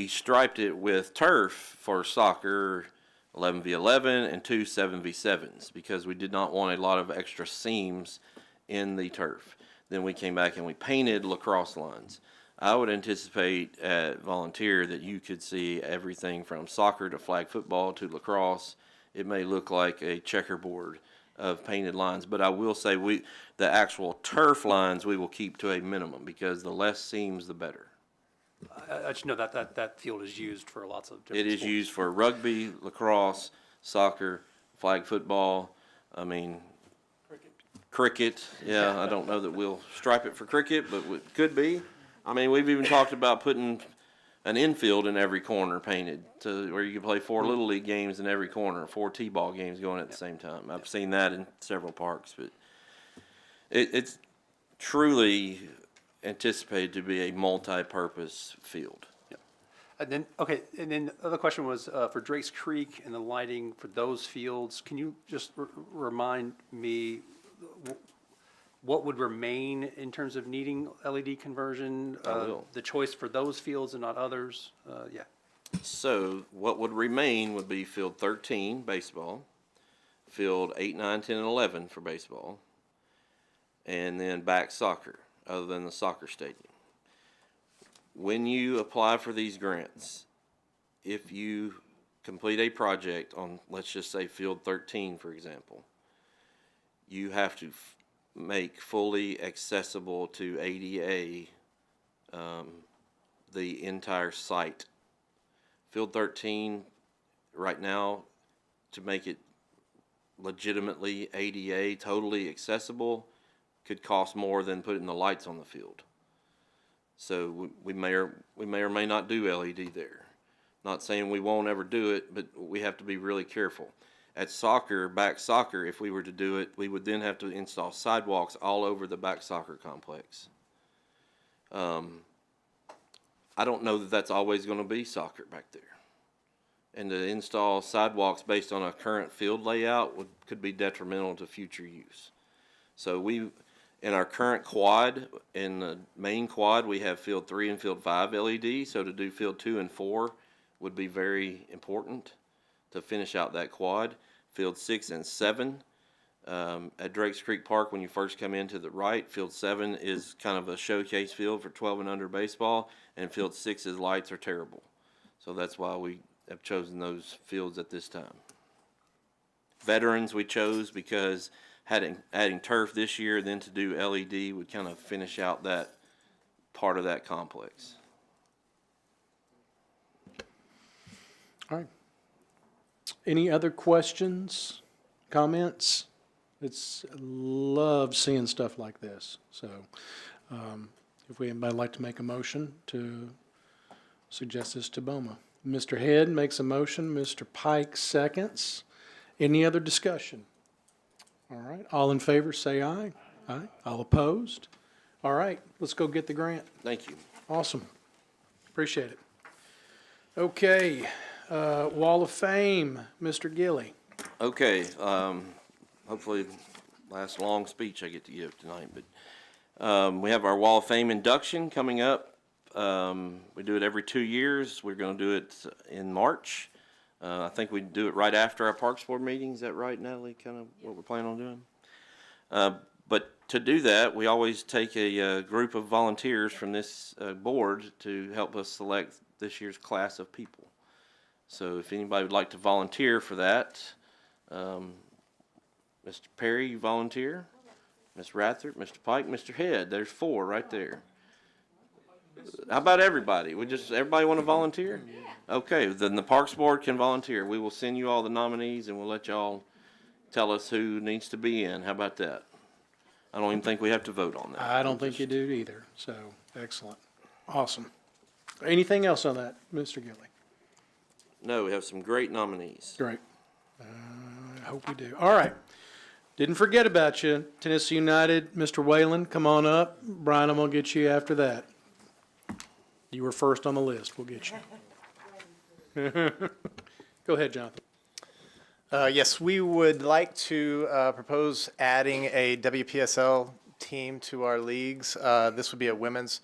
striped it with turf for soccer, 11v11 and 2 7v7s, because we did not want a lot of extra seams in the turf. Then we came back and we painted lacrosse lines. I would anticipate at Volunteer that you could see everything from soccer to flag football to lacrosse. It may look like a checkerboard of painted lines. But I will say the actual turf lines, we will keep to a minimum because the less seams, the better. I should know that field is used for lots of different It is sports. used for rugby, lacrosse, soccer, flag football. I mean, cricket. Yeah, I don't know that we'll stripe it for cricket, but it could be. I mean, we've even talked about putting an infield in every corner painted to where you can play 4 Little League games in every corner, 4 T-ball games going at the same time. I've seen that in several parks, but it's truly anticipated to be a multi-purpose field. And then, okay, and then the other question was for Drake's Creek and the lighting for those fields. Can you just remind me what would remain in terms of needing LED conversion? I will. The choice for those fields and not others? Yeah. So what would remain would be field 13, baseball, field 8, 9, 10, and 11 for baseball, and then back soccer, other than the soccer stadium. When you apply for these grants, if you complete a project on, let's just say field 13, for example, you have to make fully accessible to ADA the entire site. Field 13, right now, to make it legitimately ADA, totally accessible, could cost more than putting the lights on the field. So we may or may not do LED there. Not saying we won't ever do it, but we have to be really careful. At soccer, back soccer, if we were to do it, we would then have to install sidewalks all over the back soccer complex. I don't know that that's always going to be soccer back there. And to install sidewalks based on a current field layout could be detrimental to future use. So in our current quad, in the main quad, we have field 3 and field 5 LED. So to do field 2 and 4 would be very important to finish out that quad. Field 6 and 7 at Drakes Creek Park, when you first come in to the right, field 7 is kind of a showcase field for 12 and under baseball, and field 6's lights are terrible. So that's why we have chosen those fields at this time. Veterans we chose because adding turf this year, then to do LED would kind of finish out that part of that complex. All right. Any other questions, comments? Love seeing stuff like this. So if anybody would like to make a motion to suggest this to BOMA. Mr. Head makes a motion, Mr. Pike seconds. Any other discussion? All right, all in favor say aye. Aye. All opposed? All right, let's go get the grant. Thank you. Awesome. Appreciate it. Okay, Wall of Fame, Mr. Gilly. Okay, hopefully last long speech I get to give tonight, but we have our Wall of Fame induction coming up. We do it every 2 years. We're going to do it in March. I think we do it right after our Parks Board meeting. Is that right, Natalie? Kind of what we're planning on doing? But to do that, we always take a group of volunteers from this board to help us select this year's class of people. So if anybody would like to volunteer for that, Mr. Perry, you volunteer. Ms. Rathert, Mr. Pike, Mr. Head. There's 4 right there. How about everybody? Everybody want to volunteer? Okay, then the Parks Board can volunteer. We will send you all the nominees and we'll let y'all tell us who needs to be in. How about that? I don't even think we have to vote on that. I don't think you do either, so excellent. Awesome. Anything else on that, Mr. Gilly? No, we have some great nominees. Great. I hope we do. All right. Didn't forget about you, Tennessee United. Mr. Whalen, come on up. Brian, I'm going to get you after that. You were first on the list. We'll get you. Go ahead, Jonathan. Yes, we would like to propose adding a WPSL team to our leagues. This would be a women's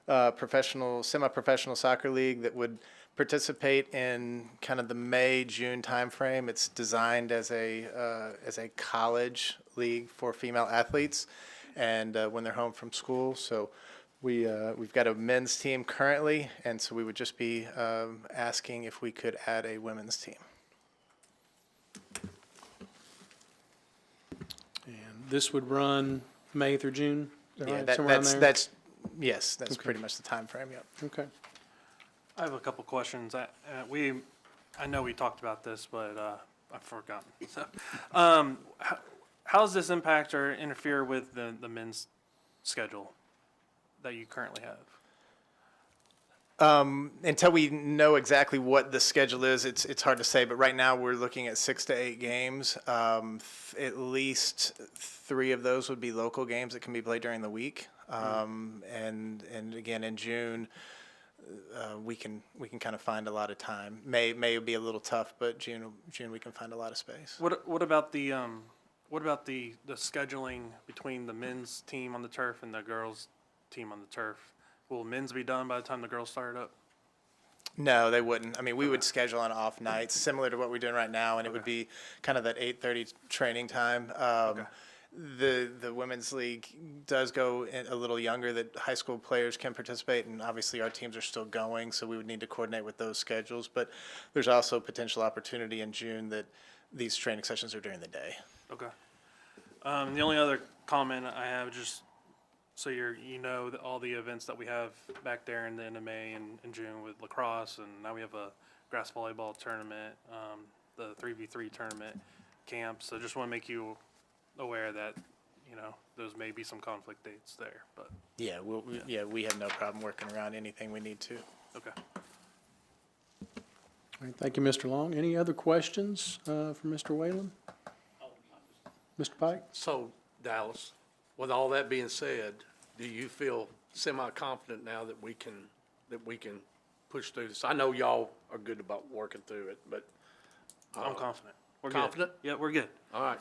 semi-professional soccer league that would participate in kind of the May-June timeframe. It's designed as a college league for female athletes, and when they're home from school. So we've got a men's team currently, and so we would just be asking if we could add a women's team. this would run May through June? Is that Yeah, right? Somewhere around there? yes, that's pretty much the time frame. Yep. Okay. I have a couple questions. I know we talked about this, but I've forgotten. So, how does this impact or interfere with the men's schedule that you currently have? Until we know exactly what the schedule is, it's hard to say. But right now we're looking at 6 to 8 games. At least 3 of those would be local games that can be played during the week. And again in June, we can kind of find a lot of time. May be a little tough, but June we can find a lot of space. What about the scheduling between the men's team on the turf and the girls' team on the turf? Will men's be done by the time the girls start up? No, they wouldn't. I mean, we would schedule on off nights, similar to what we're doing right now, and it would be kind of that 8:30 training time. The women's league does go a little younger, that high school players can participate, and obviously our teams are still going, so we would need to coordinate with those schedules. But there's also potential opportunity in June that these training sessions are during the day. Okay. The only other comment I have, just so that all the events that we have back there in the end of May and in June with lacrosse, and now we have a grass volleyball tournament, the 3v3 tournament camp. So just want to make you aware that, those may be some conflict dates there, but. Yeah, we have no problem working around anything we need to. Okay. All right, thank you, Mr. Long. Any other questions for Mr. Whalen? Mr. Pike? So, Dallas, with all that being said, do you feel semi-confident now that we can push through this? I know y'all are good about working through it, but. I'm confident. We're confident? Good. Yeah, we're good. All right.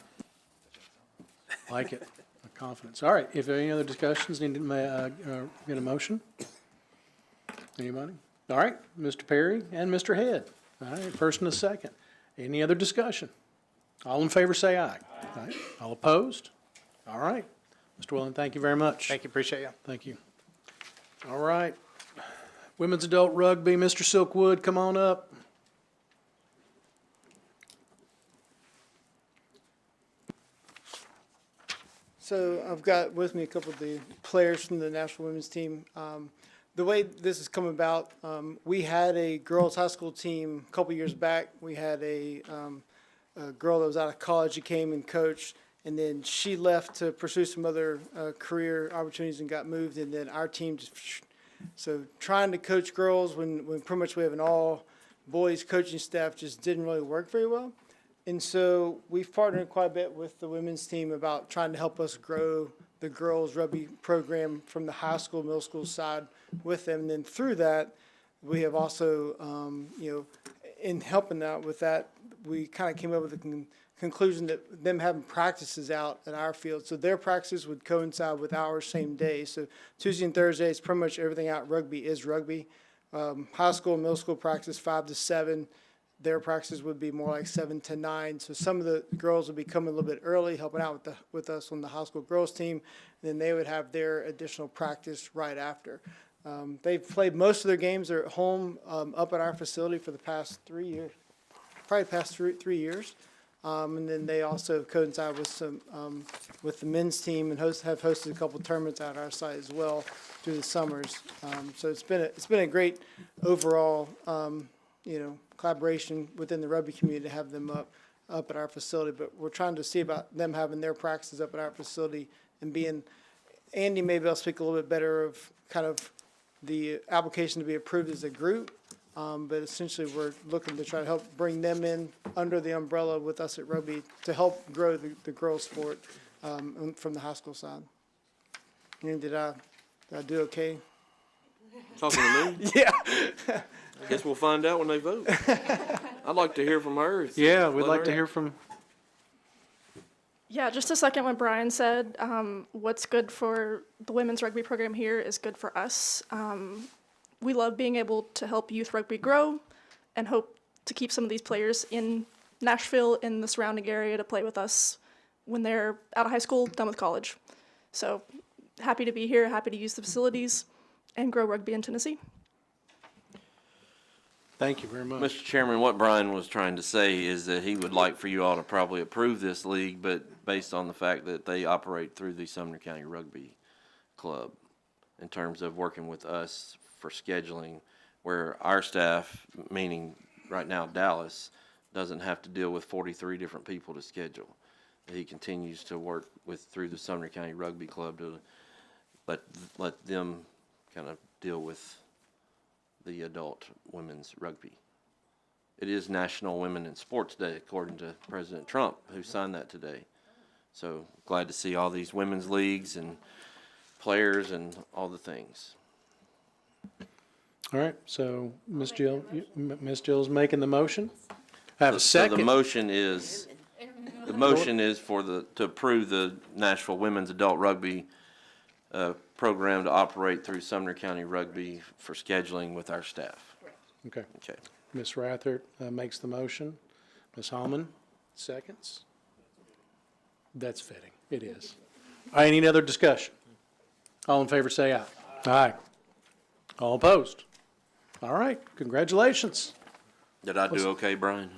Like it. Confidence. All right, if there are any other discussions, need to get a motion? Anybody? All right, Mr. Perry and Mr. Head. All right, first and a second. Any other discussion? All in favor say aye. All right. All opposed? All right. Mr. Whalen, thank you very much. Thank you, appreciate you. Thank you. All right. Women's adult rugby, Mr. Silkwood, come on up. So I've got with me a couple of the players from the national women's team. The way this has come about, we had a girls' high school team a couple years back. We had a girl that was out of college who came and coached, and then she left to pursue some other career opportunities and got moved, and then our team just. So trying to coach girls when pretty much we have an all-boys coaching staff just didn't really work very well. And so we've partnered quite a bit with the women's team about trying to help us grow the girls' rugby program from the high school, middle school side with them. And then through that, we have also, in helping out with that, we kind of came up with the conclusion that them having practices out at our field. So their practices would coincide with ours same day. So Tuesday and Thursday, it's pretty much everything out rugby is rugby. High school and middle school practice 5 to 7. Their practices would be more like 7 to 9. So some of the girls would be coming a little bit early, helping out with us on the high school girls team. And then they would have their additional practice right after. They've played most of their games. They're at home up at our facility for the past 3 years, probably the past 3 years. And then they also coincide with some with the men's team and have hosted a couple tournaments at our site as well through the summers. So it's been a great overall collaboration within the rugby community to have them up at our facility. But we're trying to see about them having their practices up at our facility and being. Andy, maybe I'll speak a little bit better of kind of the application to be approved as a group. But essentially, we're looking to try to help bring them in under the umbrella with us at rugby to help grow the girls' sport from the high school side. And did I do okay? Talking to me? Yeah. Guess we'll find out when they vote. I'd like to hear from her. Yeah, we'd Let like her- to hear from. Yeah, just to second what Brian said, what's good for the women's rugby program here is good for us. We love being able to help youth rugby grow and hope to keep some of these players in Nashville, in the surrounding area, to play with us when they're out of high school, done with college. So happy to be here, happy to use the facilities and grow rugby in Tennessee. Thank you very much. Mr. Chairman, what Brian was trying to say is that he would like for you all to probably approve this league, but based on the fact that they operate through the Sumner County Rugby Club in terms of working with us for scheduling, where our staff, meaning right now Dallas, doesn't have to deal with 43 different people to schedule. He continues to work through the Sumner County Rugby Club to let them kind of deal with the adult women's rugby. It is National Women in Sports Day, according to President Trump, who signed that today. So glad to see all these women's leagues and players and all the things. All right, so Ms. Jill's making the motion. I have a So second. the motion is to approve the Nashville Women's Adult Rugby program to operate through Sumner County Rugby for scheduling with our staff. Okay. Okay. Ms. Rathert makes the motion. Ms. Holman seconds. That's fitting. It is. Any other discussion? All in favor say aye. Aye. All opposed? All right, congratulations. Did I do okay, Brian?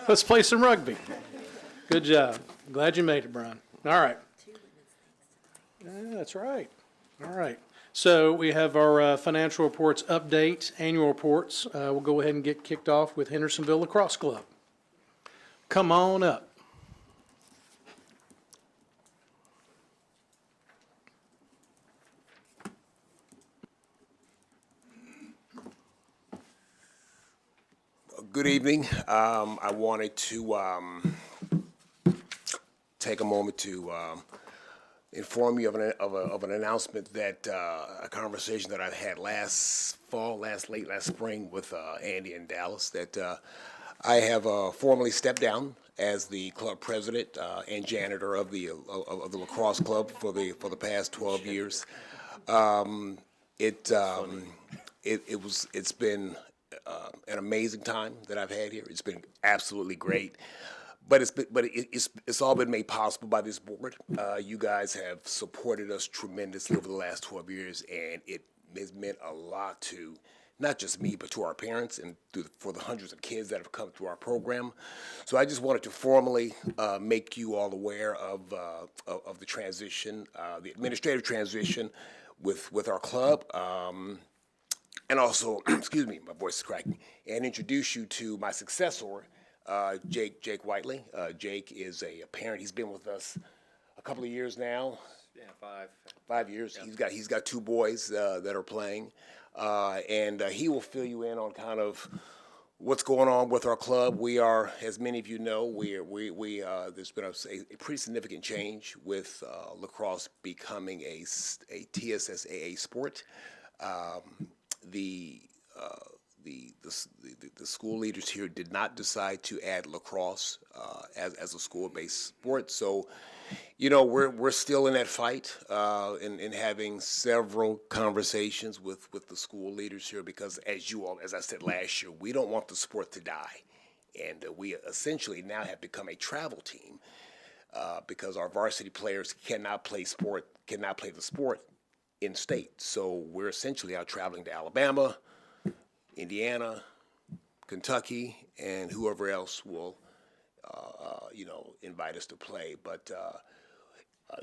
Let's play some rugby. Good job. Glad you made it, Brian. All right. Yeah, that's right. All right. So we have our financial reports update, annual reports. We'll go ahead and get kicked off with Hendersonville Lacrosse Club. Come on up. Good evening. I wanted to take a moment to inform you of an announcement that a conversation that I had last spring with Andy in Dallas, that I have formally stepped down as the club president and janitor of the lacrosse club for the past 12 years. It's been an amazing time that I've had here. It's been absolutely great. But it's all been made possible by this board. You guys have supported us tremendously over the last 12 years, and it has meant a lot to not just me, but to our parents and for the hundreds of kids that have come through our program. So I just wanted to formally make you all aware of the transition, the administrative transition with our club. And also, excuse me, my voice is cracking, and introduce you to my successor, Jake Whiteley. Jake is a parent. He's been with us a couple of years now. Yeah, 5 years. Yep. He's got two boys that are playing, and he will fill you in on kind of what's going on with our club. We are, as many of you know, there's been a pretty significant change with lacrosse becoming a TSSAA sport. The school leaders here did not decide to add lacrosse as a school-based sport. So, we're still in that fight in having several conversations with the school leaders here, because as I said last year, we don't want the sport to die. And we essentially now have become a travel team because our varsity players cannot play the sport in state. So we're essentially out traveling to Alabama, Indiana, Kentucky, and whoever else will, invite us to play. But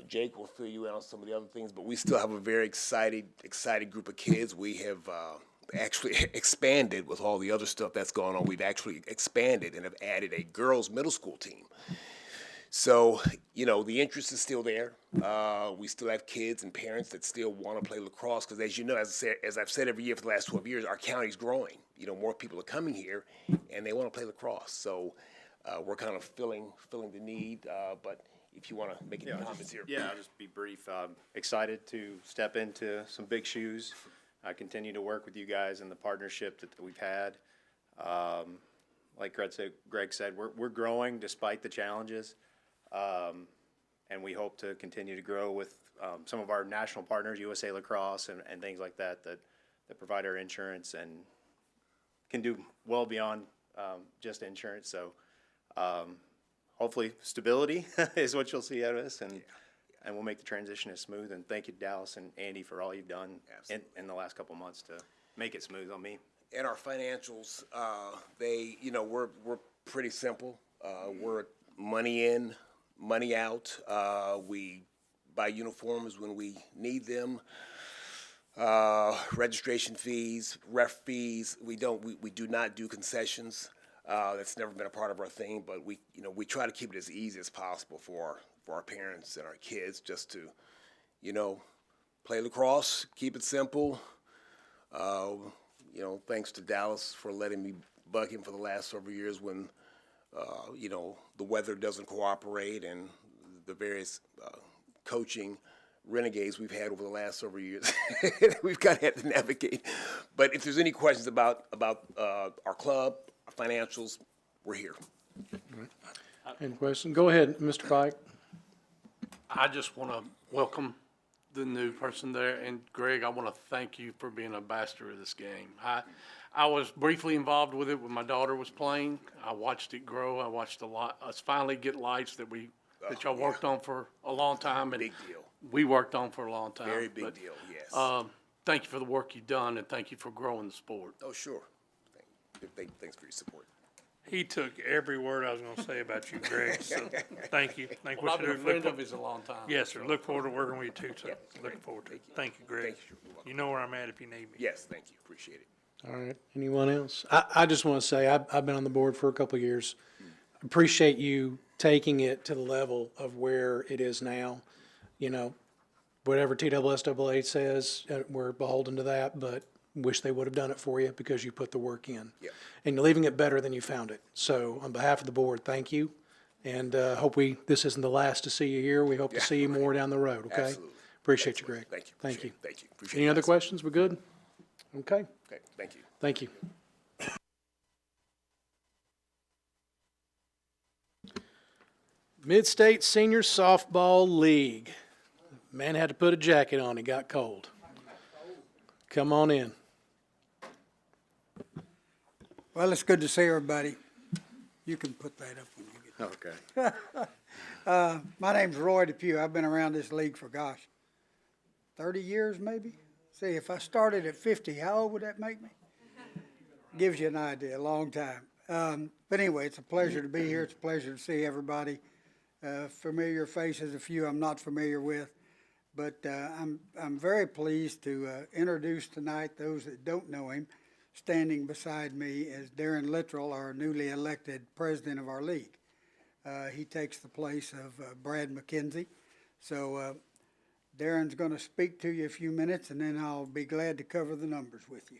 Jake will fill you in on some of the other things. But we still have a very excited group of kids. We have actually expanded with all the other stuff that's going on. We've actually expanded and have added a girls' middle school team. So, the interest is still there. We still have kids and parents that still want to play lacrosse because, as you know, as I've said every year for the last 12 years, our county's growing. More people are coming here, and they want to play lacrosse. So we're kind of filling the need. But if you want to make any comments here. Yeah, I'll just be brief. Excited to step into some big shoes. I continue to work with you guys in the partnership that we've had. Like Greg said, we're growing despite the challenges. And we hope to continue to grow with some of our national partners, USA Lacrosse and things like that provide our insurance and can do well beyond just insurance. So hopefully stability is what you'll see out of us, and we'll make the transition as smooth. And thank you, Dallas and Andy, for all you've done in the last couple of months to make it smooth on me. And our financials, we're pretty simple. We're money in, money out. We buy uniforms when we need them. Registration fees, ref fees. We do not do concessions. That's never been a part of our thing, but we try to keep it as easy as possible for our parents and our kids, just to, play lacrosse, keep it simple. Thanks to Dallas for letting me bug him for the last several years when, the weather doesn't cooperate, and the various coaching renegades we've had over the last several years. We've kind of had to navigate. But if there's any questions about our club, our financials, we're here. Any question? Go ahead, Mr. Pike. I just want to welcome the new person there, and Greg, I want to thank you for being an ambassador of this game. I was briefly involved with it when my daughter was playing. I watched it grow. I watched us finally get lights that y'all worked on for a long time, and Big deal. we worked on for a long time. Very big deal, yes. Thank you for the work you've done, and thank you for growing the sport. Oh, sure. Thanks for your support. He took every word I was gonna say about you, Greg, so thank you. Thank Well, what I've you're been a doing. friend of his a long time. Yes, sir. Look forward to working with you too, so looking forward to it. Thank you, Greg. Thank you. You know where I'm at if you need me. Yes, thank you. Appreciate it. All right. Anyone else? I just want to say I've been on the board for a couple of years. Appreciate you taking it to the level of where it is now. Whatever TSSAA says, we're beholden to that, but wish they would have done it for you because you put the work in. Yep. And you're leaving it better than you found it. So on behalf of the board, thank you. And hope this isn't the last to see you here. We hope to see you more down the road, okay? Absolutely. Appreciate you, Greg. Thank you. Thank you. Thank you. Appreciate Any it, other guys. questions? We good? Okay. Okay, thank you. Thank you. Mid-State Senior Softball League. Man had to put a jacket on. It got cold. Come on in. Well, it's good to see everybody. You can put that up when you get Okay. My name's Roy Depew. I've been around this league for, 30 years maybe? See, if I started at 50, how old would that make me? Gives you an idea, a long time. But anyway, it's a pleasure to be here. It's a pleasure to see everybody. Familiar faces, a few I'm not familiar with. But I'm very pleased to introduce tonight those that don't know him. Standing beside me is Darren Littrell, our newly elected president of our league. He takes the place of Brad McKenzie. So Darren's going to speak to you a few minutes, and then I'll be glad to cover the numbers with you.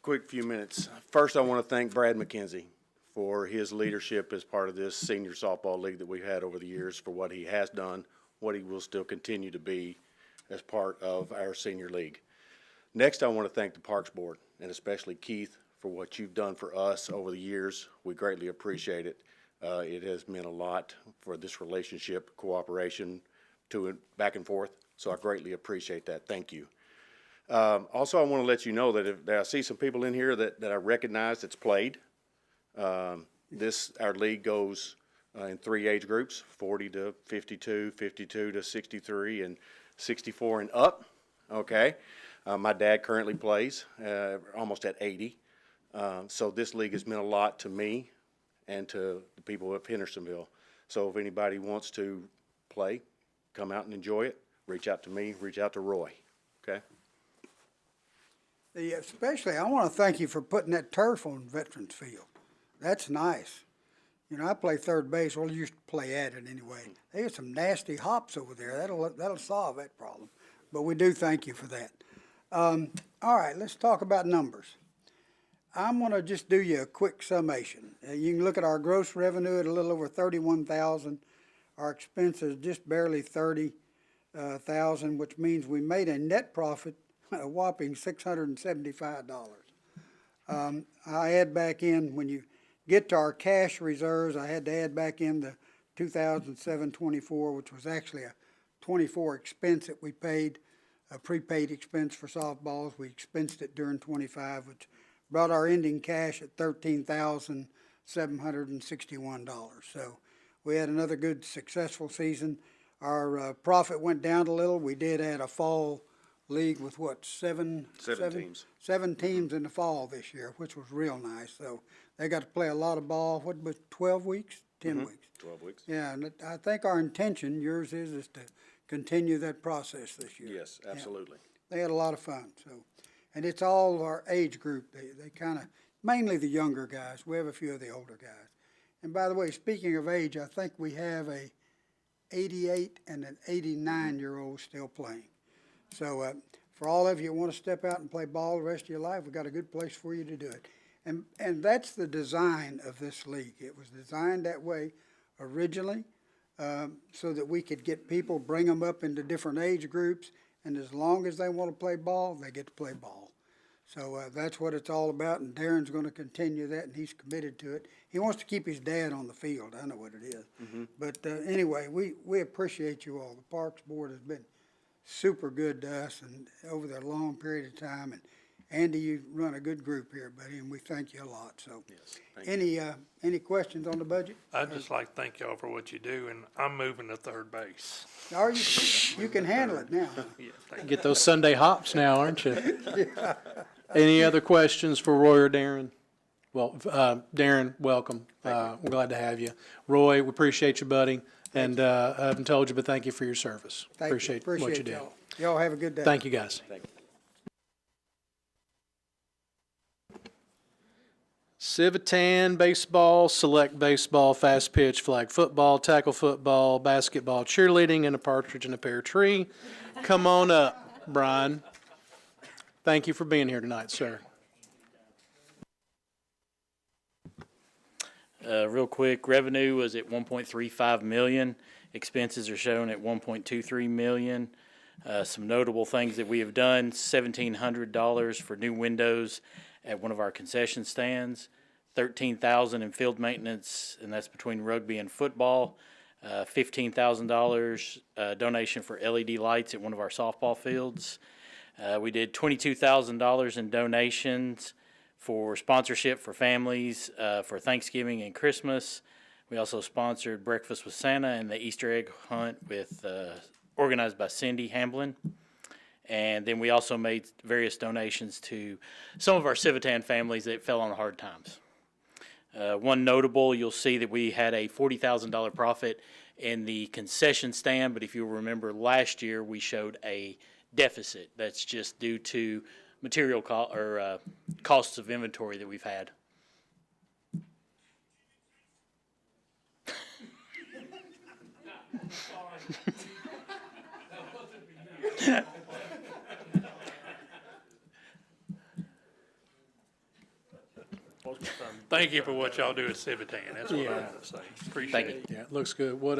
Quick few minutes. First, I want to thank Brad McKenzie for his leadership as part of this senior softball league that we've had over the years, for what he has done, what he will still continue to be as part of our senior league. Next, I want to thank the Parks Board, and especially Keith, for what you've done for us over the years. We greatly appreciate it. It has meant a lot for this relationship, cooperation, to it back and forth. So I greatly appreciate that. Thank you. Also, I want to let you know that I see some people in here that I recognize that's played. Our league goes in 3 age groups: 40 to 52, 52 to 63, and 64 and up. Okay. My dad currently plays, almost at 80. So this league has meant a lot to me and to the people of Hendersonville. So if anybody wants to play, come out and enjoy it, reach out to me, reach out to Roy. Okay? Especially, I want to thank you for putting that turf on Veterans Field. That's nice. I play third base. Well, you used to play at it anyway. They got some nasty hops over there. That'll solve that problem. But we do thank you for that. All right, let's talk about numbers. I'm going to just do you a quick summation. You can look at our gross revenue at a little over $31,000. Our expenses just barely $30,000, which means we made a net profit, a whopping $675. I add back in, when you get to our cash reserves, I had to add back in the 2007-24, which was actually a 24 expense that we paid, a prepaid expense for softballs. We expensed it during 25, which brought our ending cash at $13,761. So we had another good, successful season. Our profit went down a little. We did add a fall league with seven teams. 7 teams in the fall this year, which was real nice. So they got to play a lot of ball. What was 12 weeks? 10 weeks. 12 weeks. Yeah, and I think our intention, yours is to continue that process this year. Yes, absolutely. They had a lot of fun, so, and it's all of our age group. They kind of, mainly the younger guys. We have a few of the older guys. And by the way, speaking of age, I think we have a 88 and an 89-year-old still playing. So for all of you who want to step out and play ball the rest of your life, we've got a good place for you to do it. And that's the design of this league. It was designed that way originally, so that we could get people, bring them up into different age groups, and as long as they want to play ball, they get to play ball. So that's what it's all about, and Darren's going to continue that, and he's committed to it. He wants to keep his dad on the field. I know what it is. But anyway, we appreciate you all. The Parks Board has been super good to us and over that long period of time. And Andy, you run a good group here, buddy, and we thank you a lot. So, any questions on the budget? I'd just like to thank y'all for what you do, and I'm moving to third base. Or you can handle it now. Get those Sunday hops now, aren't you? Any other questions for Roy or Darren? Well, Darren, welcome. We're glad to have you. Roy, we appreciate you, buddy. And I haven't told you, but thank you for your service. Appreciate what you do. Y'all. Y'all have a good day. Thank you, guys. Thank you. Civitan baseball, select baseball, fast pitch, flag football, tackle football, basketball, cheerleading, and a partridge in a pear tree. Come on up, Brian. Thank you for being here tonight, sir. Real quick, revenue was at 1.35 million. Expenses are shown at 1.23 million. Some notable things that we have done: $1,700 for new windows at one of our concession stands, $13,000 in field maintenance, and that's between rugby and football. $15,000 donation for LED lights at one of our softball fields. We did $22,000 in donations for sponsorship for families for Thanksgiving and Christmas. We also sponsored Breakfast with Santa and the Easter egg hunt with organized by Cindy Hamblin. And then we also made various donations to some of our Civitan families that fell on hard times. One notable, you'll see that we had a $40,000 profit in the concession stand, but if you remember last year, we showed a deficit. That's just due to material costs of inventory that we've had. Thank you for what y'all do at Civitan. That's what I want to say. Appreciate it. Yeah, it looks good. What,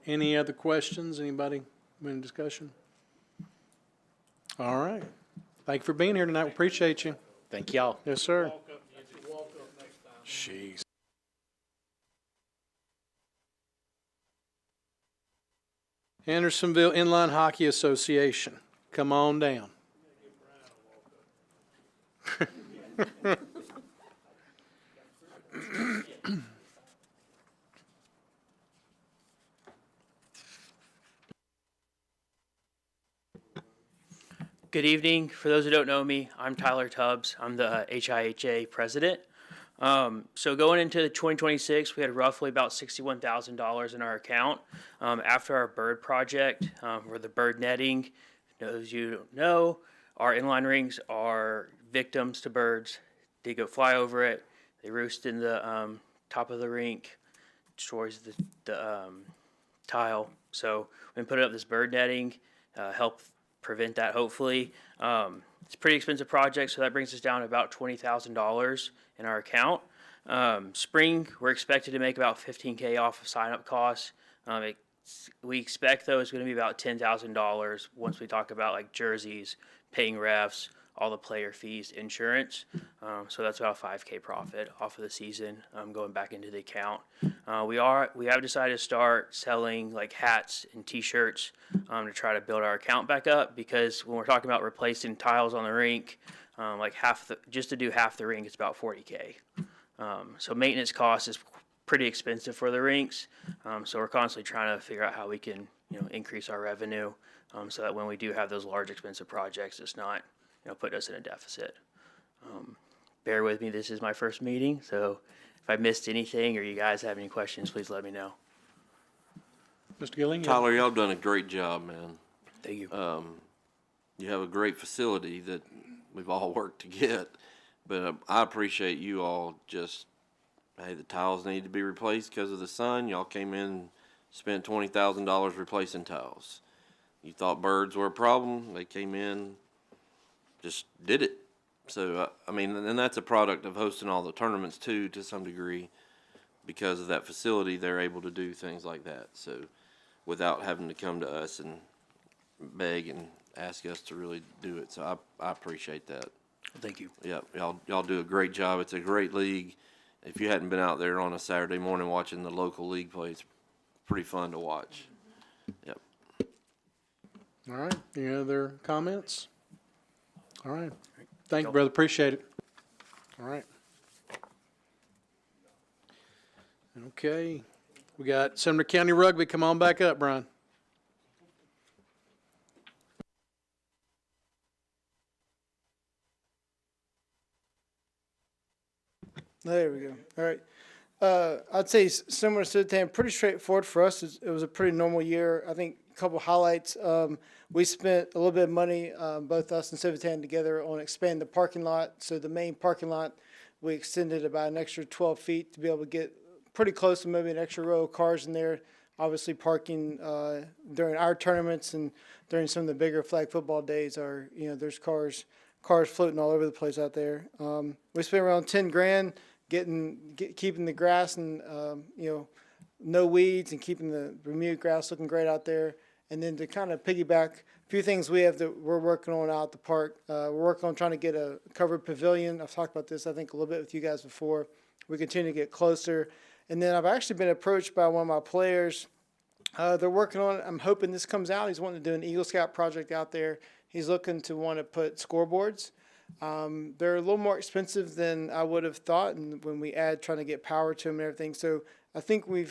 any other questions? Anybody? Any discussion? All right. Thank you for being here tonight. We appreciate you. Thank y'all. Yes, sir. Jeez. Hendersonville Inline Hockey Association. Come on down. Good evening. For those who don't know me, I'm Tyler Tubbs. I'm the HIHA president. So going into 2026, we had roughly about $61,000 in our account. After our bird project, or the bird netting, those you don't know, our inline rings are victims to birds. They go fly over it. They roost in the top of the rink, destroys the tile. So we put up this bird netting, help prevent that, hopefully. It's a pretty expensive project, so that brings us down to about $20,000 in our account. Spring, we're expected to make about $15K off of sign-up costs. We expect, though, it's going to be about $10,000 once we talk about like jerseys, paying refs, all the player fees, insurance. So that's about a $5K profit off of the season going back into the account. We have decided to start selling like hats and T-shirts to try to build our account back up, because when we're talking about replacing tiles on the rink, like just to do half the rink, it's about $40K. So maintenance cost is pretty expensive for the rinks. So we're constantly trying to figure out how we can increase our revenue so that when we do have those large expensive projects, it's not put us in a deficit. Bear with me, this is my first meeting, so If I missed anything or you guys have any questions, please let me know. Mr. Gilling? Tyler, y'all done a great job, man. Thank you. You have a great facility that we've all worked to get, but I appreciate you all just, hey, the tiles need to be replaced because of the sun. Y'all came in, spent $20,000 replacing tiles. You thought birds were a problem. They came in, just did it. So, I mean, and that's a product of hosting all the tournaments too, to some degree. Because of that facility, they're able to do things like that. So, without having to come to us and beg and ask us to really do it. So, I appreciate that. Thank you. Yeah, y'all do a great job. It's a great league. If you hadn't been out there on a Saturday morning watching the local league play, it's pretty fun to watch. Yep. All right. Any other comments? All right. Thank you, brother. Appreciate it. All right. Okay. We got Sumner County Rugby. Come on back up, Brian. There we go. All right. I'd say similar to the pretty straightforward for us. It was a pretty normal year. I think a couple highlights. We spent a little bit of money, both us and Civitan together, on expanding the parking lot. So the main parking lot, we extended about an extra 12 feet to be able to get pretty close to maybe an extra row of cars in there. Obviously, parking during our tournaments and during some of the bigger flag football days are, there's cars floating all over the place out there. We spent around 10 grand keeping the grass and no weeds and keeping the Bermuda grass looking great out there. And then to kind of piggyback a few things we have that we're working on out at the park. We're working on trying to get a covered pavilion. I've talked about this, I think, a little bit with you guys before. We continue to get closer. And then I've actually been approached by one of my players. They're working on it. I'm hoping this comes out. He's wanting to do an Eagle Scout project out there. He's looking to want to put scoreboards. They're a little more expensive than I would have thought, and when we add trying to get power to them and everything. So I think I'm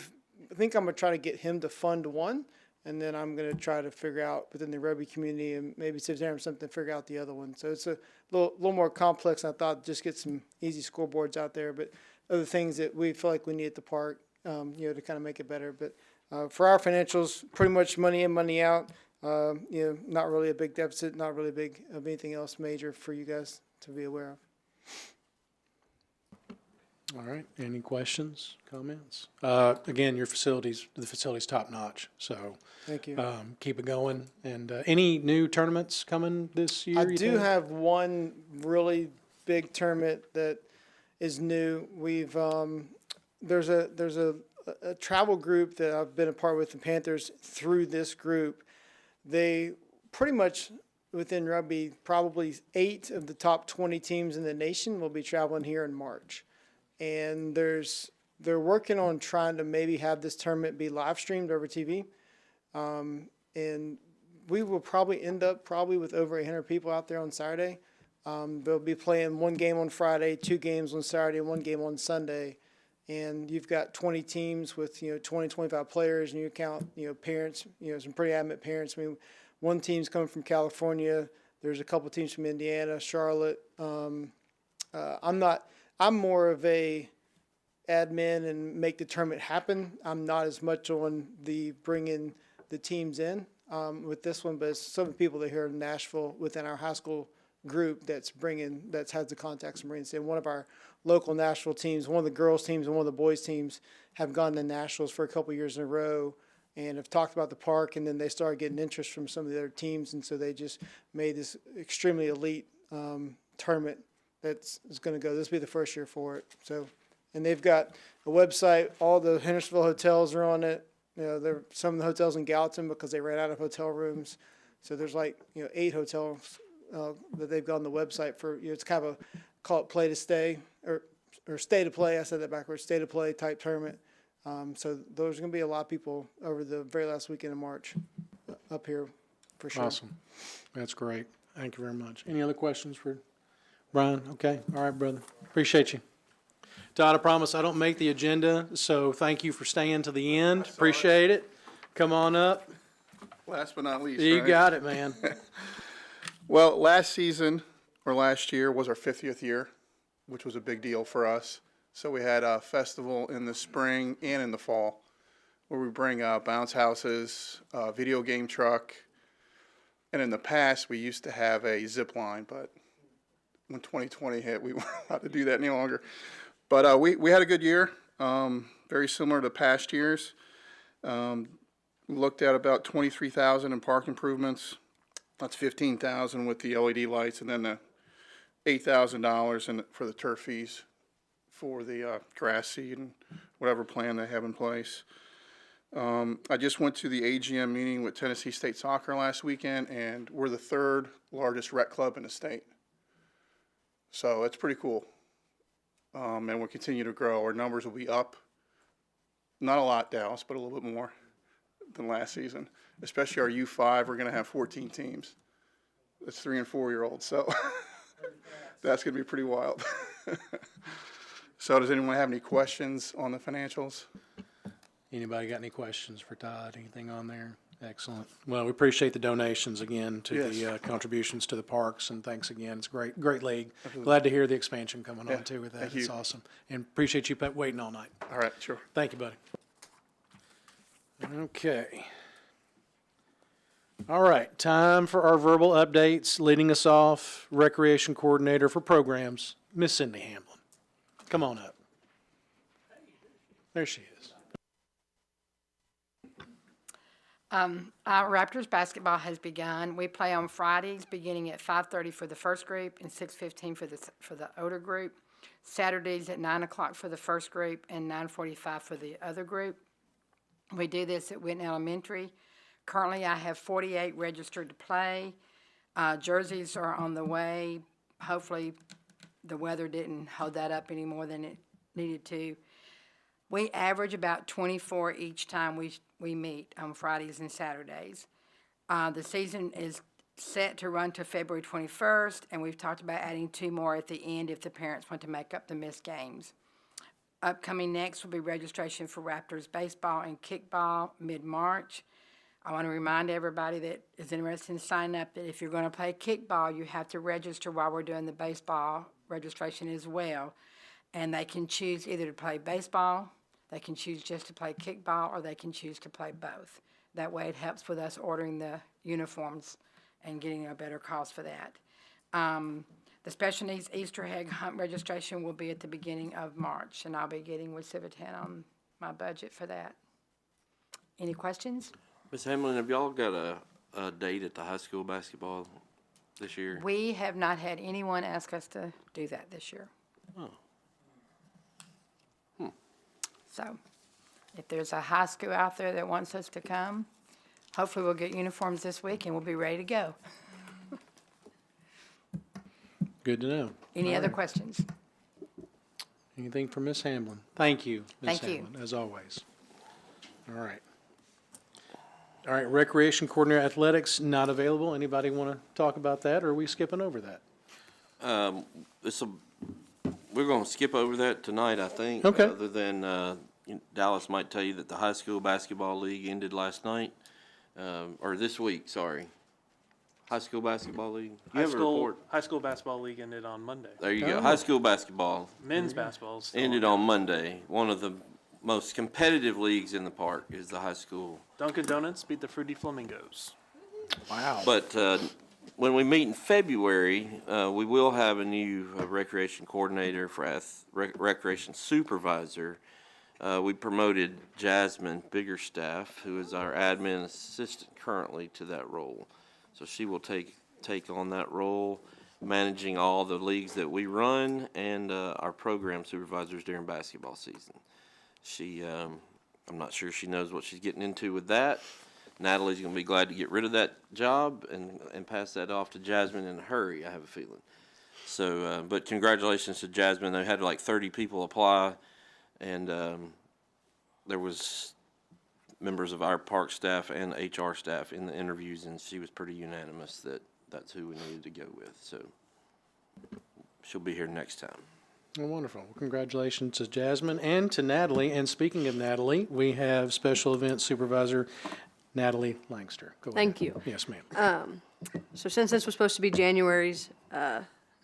gonna try to get him to fund one, and then I'm gonna try to figure out within the rugby community and maybe Civitan or something, figure out the other one. So it's a little more complex than I thought. Just get some easy scoreboards out there, but other things that we feel like we need at the park, to kind of make it better. But for our financials, pretty much money in, money out. Not really a big deficit, not really big of anything else major for you guys to be aware of. All right. Any questions, comments? Again, the facility's top notch. So thank you. Keep it going. And any new tournaments coming this year? I do have one really big tournament that is new. We've there's a travel group that I've been a part with, the Panthers, through this group. They pretty much, within rugby, probably 8 of the top 20 teams in the nation will be traveling here in March. And they're working on trying to maybe have this tournament be live streamed over TV. And we will probably end up with over 800 people out there on Saturday. They'll be playing one game on Friday, 2 games on Saturday, 1 game on Sunday. And you've got 20 teams with, 20, 25 players, and you count, parents, some pretty adamant parents. I mean, one team's coming from California. There's a couple teams from Indiana, Charlotte. I'm more of a admin and make the tournament happen. I'm not as much on the bringing the teams in with this one, but some of the people that are here in Nashville within our high school group that has the contacts in Marines. And one of our local Nashville teams, one of the girls teams and one of the boys teams have gone to Nationals for a couple years in a row and have talked about the park, and then they started getting interest from some of the other teams, and so they just made this extremely elite tournament that's going to go. This will be the first year for it. So, and they've got a website. All the Hendersonville hotels are on it. There some of the hotels in Gallatin because they ran out of hotel rooms. So there's 8 hotels that they've got on the website for. It's kind of call it play to stay or stay to play. I said that backwards. Stay to play type tournament. So there's going to be a lot of people over the very last weekend of March up here for sure. Awesome. That's great. Thank you very much. Any other questions for Brian? Okay. All right, brother. Appreciate you. Todd, I promise I don't make the agenda, so thank you for staying to the end. Appreciate it. Come on up. Last but not least. You right? got it, man. Well, last year was our 50th year, which was a big deal for us. So we had a festival in the spring and in the fall where we bring bounce houses, video game truck. And in the past, we used to have a zip line, but when 2020 hit, we weren't allowed to do that any longer. But we had a good year, very similar to past years. Looked at about 23,000 in park improvements. That's 15,000 with the LED lights, and then the $8,000 for the turf fees for the grass seed and whatever plan they have in place. I just went to the AGM meeting with Tennessee State Soccer last weekend, and we're the third largest rec club in the state. So it's pretty cool. And we'll continue to grow. Our numbers will be up. Not a lot, Dallas, but a little bit more than last season. Especially our U5, we're going to have 14 teams. That's 3 and 4 year olds. So that's going to be pretty wild. So does anyone have any questions on the financials? Anybody got any questions for Todd? Anything on there? Excellent. Well, we appreciate the donations again to the contributions to the parks, and thanks again. It's a great league. Absolutely. Glad to hear the expansion coming Yeah, on too with that. thank It's you. awesome. And appreciate you waiting all night. All right, sure. Thank you, buddy. Okay. All right, time for our verbal updates. Leading us off, Recreation Coordinator for Programs, Miss Cindy Hamlin. Come on up. There she is. Raptors basketball has begun. We play on Fridays, beginning at 5:30 for the first group and 6:15 for the older group. Saturdays at 9 o'clock for the first group and 9:45 for the other group. We do this at Winton Elementary. Currently, I have 48 registered to play. Jerseys are on the way. Hopefully, the weather didn't hold that up any more than it needed to. We average about 24 each time we meet on Fridays and Saturdays. The season is set to run to February 21st, and we've talked about adding 2 more at the end if the parents want to make up the missed games. Upcoming next will be registration for Raptors baseball and kickball mid-March. I want to remind everybody that is interested in signing up that if you're going to play kickball, you have to register while we're doing the baseball registration as well. And they can choose either to play baseball, they can choose just to play kickball, or they can choose to play both. That way it helps with us ordering the uniforms and getting a better cost for that. The Special Needs Easter egg hunt registration will be at the beginning of March, and I'll be getting with Civitan on my budget for that. Any questions? Ms. Hamlin, have y'all got a date at the high school basketball this year? We have not had anyone ask us to do that this year. Oh. So if there's a high school out there that wants us to come, hopefully we'll get uniforms this week and we'll be ready to go. Good to know. Any All other right. questions? Anything for Miss Hamlin? Thank you, Miss Thank you. Hamlin, as always. All right. All right, Recreation Coordinator Athletics, not available. Anybody want to talk about that, or are we skipping over that? We're going to skip over that tonight, I think. Okay. Other than Dallas might tell you that the high school basketball league ended last night, or this week, sorry. High school basketball league? You have a report? High school basketball league ended on Monday. There you go. High school basketball Men's basketball is still ended on Monday. One of the most competitive leagues in the park is the high school. Dunkin' Donuts beat the Fruity Flamingos. Wow. But when we meet in February, we will have a new recreation coordinator for recreation supervisor. We promoted Jasmine Biggerstaff, who is our admin assistant currently, to that role. So she will take on that role, managing all the leagues that we run and our program supervisors during basketball season. She, I'm not sure she knows what she's getting into with that. Natalie's going to be glad to get rid of that job and pass that off to Jasmine in a hurry, I have a feeling. So, but congratulations to Jasmine. They had like 30 people apply, and there was members of our park staff and HR staff in the interviews, and she was pretty unanimous that that's who we needed to go with. So she'll be here next time. Well, wonderful. Well, congratulations to Jasmine and to Natalie. And speaking of Natalie, we have Special Events Supervisor Natalie Langster. Go ahead. Thank you. Yes, ma'am. So since this was supposed to be January's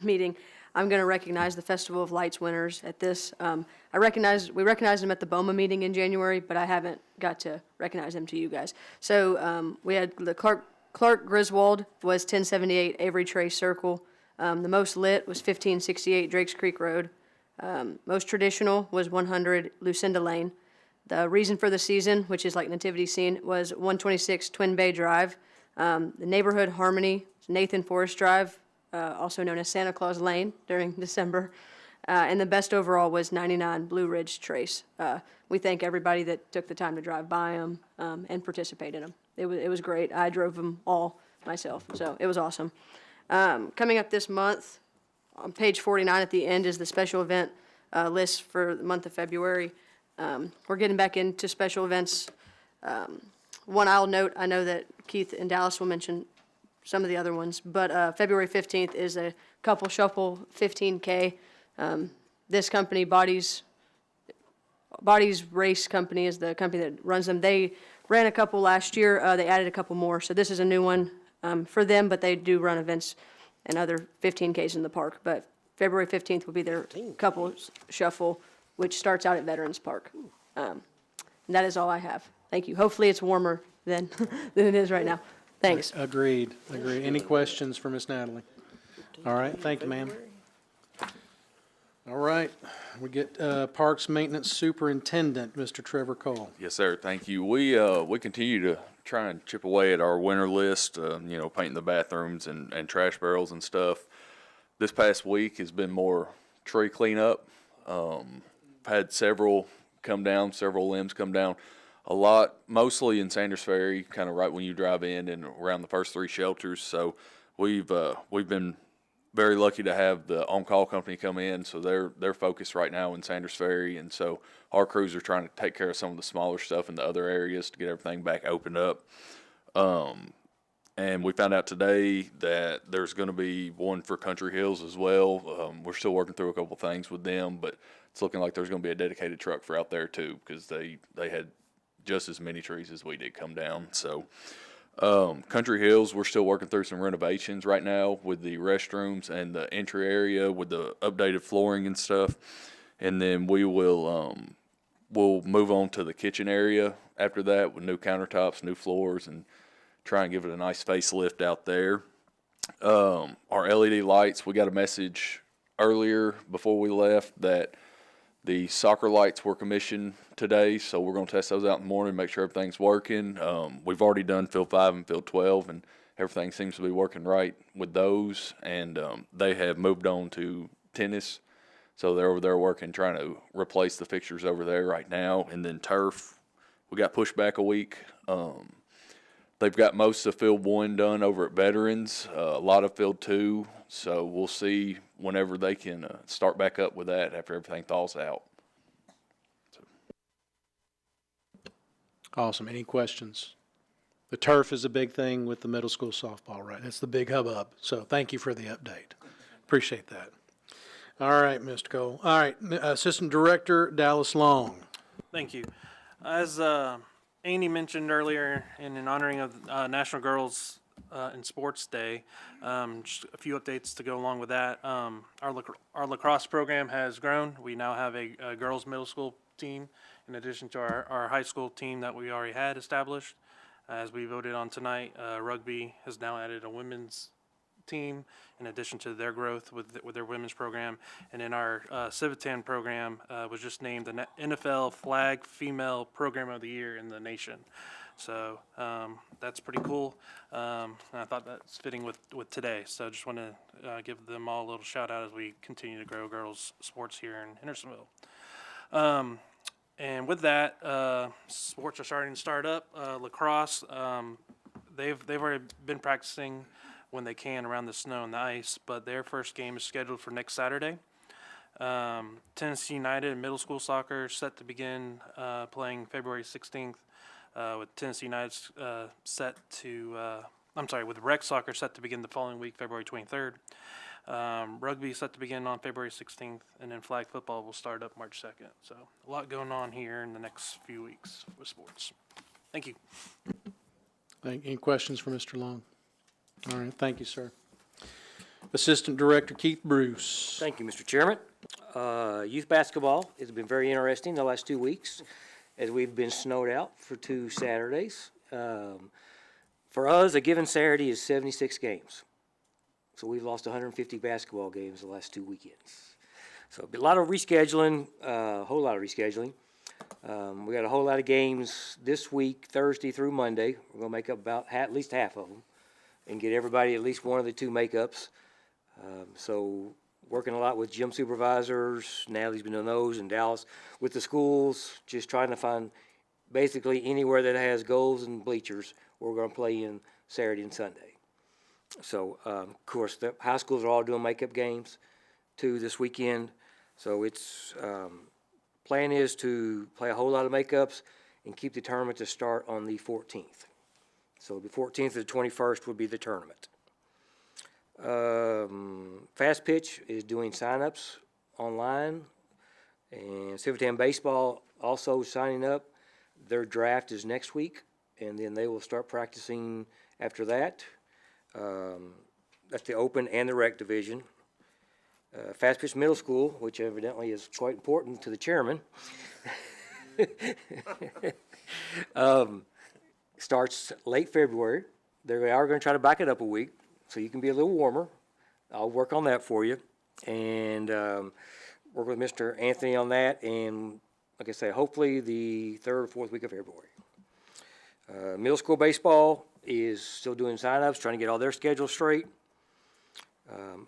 meeting, I'm going to recognize the Festival of Lights winners at this. We recognized them at the BOMA meeting in January, but I haven't got to recognize them to you guys. So we had the Clark Griswold was 1078 Avery Trace Circle. The most lit was 1568 Drakes Creek Road. Most traditional was 100 Lucinda Lane. The reason for the season, which is like nativity scene, was 126 Twin Bay Drive. The neighborhood harmony, Nathan Forest Drive, also known as Santa Claus Lane during December. And the best overall was 99 Blue Ridge Trace. We thank everybody that took the time to drive by them and participate in them. It was great. I drove them all myself, so it was awesome. Coming up this month, on page 49 at the end is the special event list for the month of February. We're getting back into special events. One I'll note, I know that Keith and Dallas will mention some of the other ones, but February 15th is a couple shuffle 15K. This company, Bodies Race Company, is the company that runs them. They ran a couple last year. They added a couple more, so this is a new one for them, but they do run events and other 15Ks in the park. But February 15th will be their couple shuffle, which starts out at Veterans Park. And that is all I have. Thank you. Hopefully it's warmer than it is right now. Thanks. Agreed. Any questions for Miss Natalie? All right, thank you, ma'am. All right, we get Parks Maintenance Superintendent, Mr. Trevor Cole. Yes, sir. Thank you. We continue to try and chip away at our winter list, painting the bathrooms and trash barrels and stuff. This past week has been more tree cleanup. Had several limbs come down. A lot, mostly in Sanders Ferry, kind of right when you drive in and around the first three shelters. So we've been very lucky to have the on-call company come in. So they're focused right now in Sanders Ferry, and so our crews are trying to take care of some of the smaller stuff in the other areas to get everything back opened up. And we found out today that there's going to be one for Country Hills as well. We're still working through a couple things with them, but it's looking like there's going to be a dedicated truck for out there too, because they had just as many trees as we did come down. So Country Hills, we're still working through some renovations right now with the restrooms and the entry area with the updated flooring and stuff. And then we'll move on to the kitchen area after that with new countertops, new floors, and try and give it a nice facelift out there. Our LED lights, we got a message earlier before we left that the soccer lights were commissioned today, so we're going to test those out in the morning, make sure everything's working. We've already done field 5 and field 12, and everything seems to be working right with those. And they have moved on to tennis, so they're over there working, trying to replace the fixtures over there right now. And then turf, we got pushed back a week. They've got most of field 1 done over at Veterans, a lot of field 2. So we'll see whenever they can start back up with that after everything thaws out. So. Awesome. Any questions? The turf is a big thing with the middle school softball, right? That's the big hubbub. So thank you for the update. Appreciate that. All right, Mr. Cole. All right, Assistant Director Dallas Long. Thank you. As Andy mentioned earlier, in honoring of National Girls in Sports Day, just a few updates to go along with that. Our lacrosse program has grown. We now have a girls middle school team in addition to our high school team that we already had established. As we voted on tonight, rugby has now added a women's team in addition to their growth with their women's program. And then our Civitan program was just named the NFL Flag Female Program of the Year in the nation. So that's pretty cool. And I thought that's fitting with today. So I just want to give them all a little shout out as we continue to grow girls sports here in Hendersonville. And with that, sports are starting to start up. Lacrosse, they've already been practicing when they can around the snow and the ice, but their first game is scheduled for next Saturday. Tennessee United middle school soccer set to begin playing February 16th, with Tennessee United with rec soccer set to begin the following week, February 23rd. Rugby set to begin on February 16th, and then flag football will start up March 2nd. So a lot going on here in the next few weeks with sports. Thank you. Any questions for Mr. Long? All right, thank you, sir. Assistant Director Keith Bruce. Thank you, Mr. Chairman. Youth basketball has been very interesting the last 2 weeks as we've been snowed out for 2 Saturdays. For us, a given Saturday is 76 games. So we've lost 150 basketball games the last 2 weekends. So a lot of rescheduling, a whole lot of rescheduling. We got a whole lot of games this week, Thursday through Monday. We're going to make up about at least half of them and get everybody at least one of the 2 makeups. So working a lot with gym supervisors. Natalie's been doing those in Dallas with the schools, just trying to find basically anywhere that has goals and bleachers we're going to play in Saturday and Sunday. So, of course, the high schools are all doing makeup games too this weekend. So it's plan is to play a whole lot of makeups and keep the tournament to start on the 14th. So the 14th to the 21st will be the tournament. Fast Pitch is doing sign-ups online, and Civitan Baseball also signing up. Their draft is next week, and then they will start practicing after that. That's the open and the rec division. Fast Pitch Middle School, which evidently is quite important to the chairman, starts late February. They are going to try to back it up a week so you can be a little warmer. I'll work on that for you and work with Mr. Anthony on that. And like I say, hopefully the 3rd or 4th week of February. Middle school baseball is still doing sign-ups, trying to get all their schedules straight.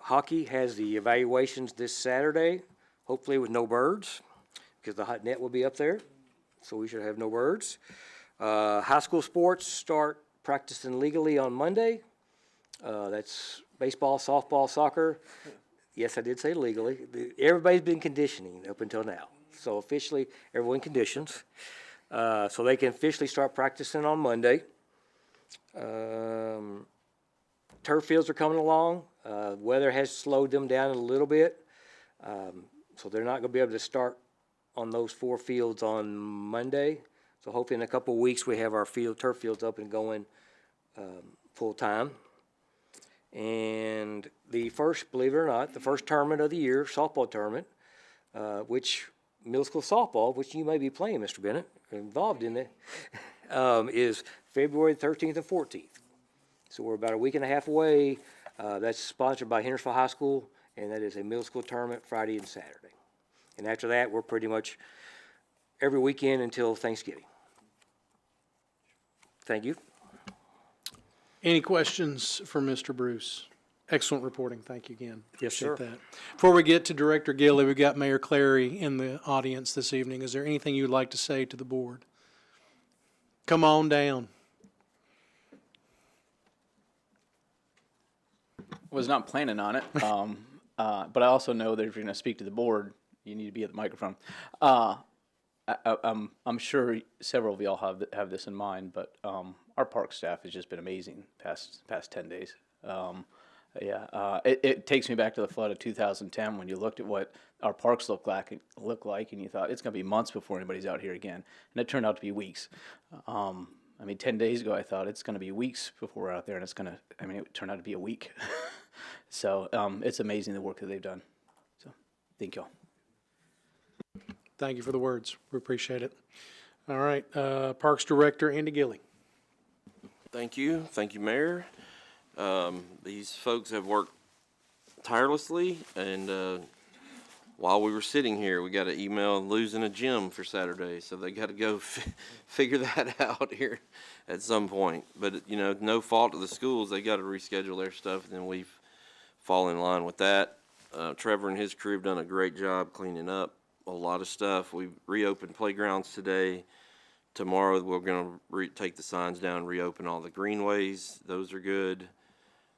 Hockey has the evaluations this Saturday, hopefully with no birds, because the hot net will be up there, so we should have no birds. High school sports start practicing legally on Monday. That's baseball, softball, soccer. Yes, I did say legally. Everybody's been conditioning up until now, so officially everyone conditions. So they can officially start practicing on Monday. Turf fields are coming along. Weather has slowed them down a little bit, so they're not going to be able to start on those 4 fields on Monday. So hopefully in a couple of weeks we have our turf fields up and going full time. And the first, believe it or not, the first tournament of the year, softball tournament, which middle school softball, which you may be playing, Mr. Bennett, involved in it, is February 13th and 14th. So we're about a week and a half away. That's sponsored by Hendersonville High School, and that is a middle school tournament Friday and Saturday. And after that, we're pretty much every weekend until Thanksgiving. Thank you. Any questions for Mr. Bruce? Excellent reporting. Thank you again. Yes, sir. Appreciate that. Before we get to Director Gilly, we've got Mayor Clary in the audience this evening. Is there anything you'd like to say to the board? Come on down. Was not planning on it, but I also know that if you're going to speak to the board, you need to be at the microphone. I'm sure several of y'all have this in mind, but our park staff has just been amazing past 10 days. It takes me back to the flood of 2010 when you looked at what our parks look like, and you thought it's going to be months before anybody's out here again, and it turned out to be weeks. 10 days ago I thought it's going to be weeks before we're out there, and it turned out to be a week. So it's amazing the work that they've done. So thank y'all. Thank you for the words. We appreciate it. All right, Parks Director Andy Gilly. Thank you. Thank you, Mayor. These folks have worked tirelessly, and while we were sitting here, we got an email losing a gym for Saturday, so they got to go figure that out here at some point. But, no fault of the schools. They got to reschedule their stuff, and then we fall in line with that. Trevor and his crew have done a great job cleaning up a lot of stuff. We reopened playgrounds today. Tomorrow we're going to take the signs down, reopen all the greenways. Those are good.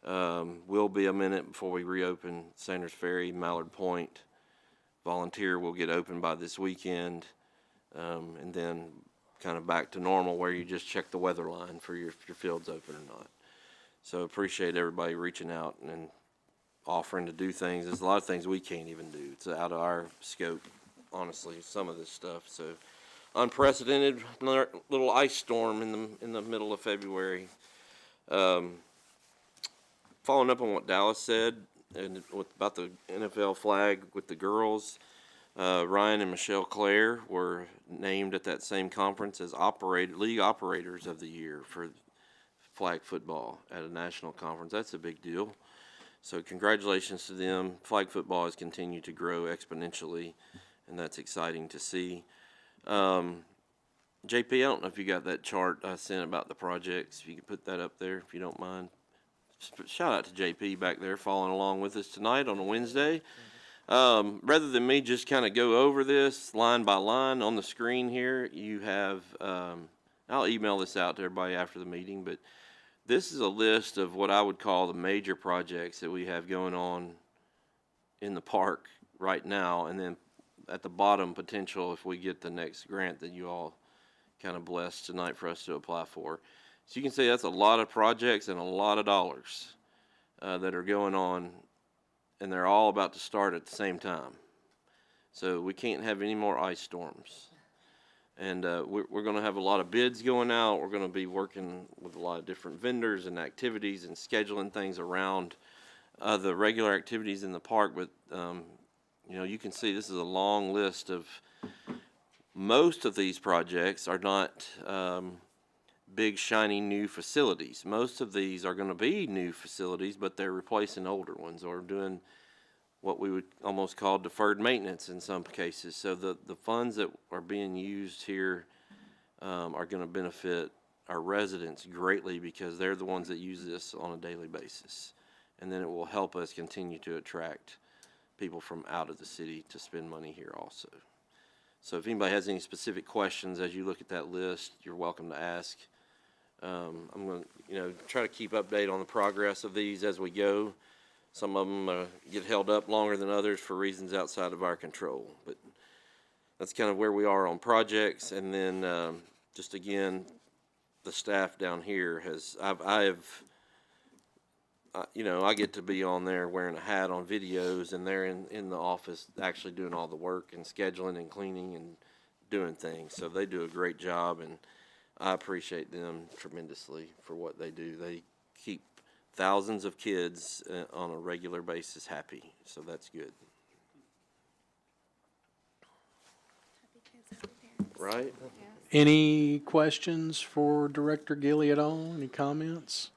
Will be a minute before we reopen Sanders Ferry, Mallard Point. Volunteer will get open by this weekend, and then kind of back to normal where you just check the weather line for your field's open or not. So appreciate everybody reaching out and offering to do things. There's a lot of things we can't even do. It's out of our scope, honestly, some of this stuff. So unprecedented little ice storm in the middle of February. Following up on what Dallas said, and about the NFL flag with the girls. Ryan and Michelle Claire were named at that same conference as league operators of the year for flag football at a national conference. That's a big deal. So congratulations to them. Flag football has continued to grow exponentially, and that's exciting to see. JP, I don't know if you got that chart I sent about the projects. If you could put that up there, if you don't mind. Shout out to JP back there following along with us tonight on a Wednesday. Rather than me just kind of go over this line by line on the screen here, you have, I'll email this out to everybody after the meeting, but this is a list of what I would call the major projects that we have going on in the park right now, and then at the bottom, potential if we get the next grant that you all kind of blessed tonight for us to apply for. So you can see that's a lot of projects and a lot of dollars that are going on, and they're all about to start at the same time. So we can't have any more ice storms. And we're going to have a lot of bids going out. We're going to be working with a lot of different vendors and activities and scheduling things around the regular activities in the park. But, you know, you can see this is a long list of, most of these projects are not big, shiny new facilities. Most of these are going to be new facilities, but they're replacing older ones or doing what we would almost call deferred maintenance in some cases. So the funds that are being used here are going to benefit our residents greatly because they're the ones that use this on a daily basis. And then it will help us continue to attract people from out of the city to spend money here also. So if anybody has any specific questions as you look at that list, you're welcome to ask. I'm going to try to keep update on the progress of these as we go. Some of them get held up longer than others for reasons outside of our control. But that's kind of where we are on projects. And then just again, the staff down here has, I get to be on there wearing a hat on videos, and they're in the office actually doing all the work and scheduling and cleaning and doing things. So they do a great job, and I appreciate them tremendously for what they do. They keep thousands of kids on a regular basis happy, so that's good. Right? Any questions for Director Gilly at all? Any comments?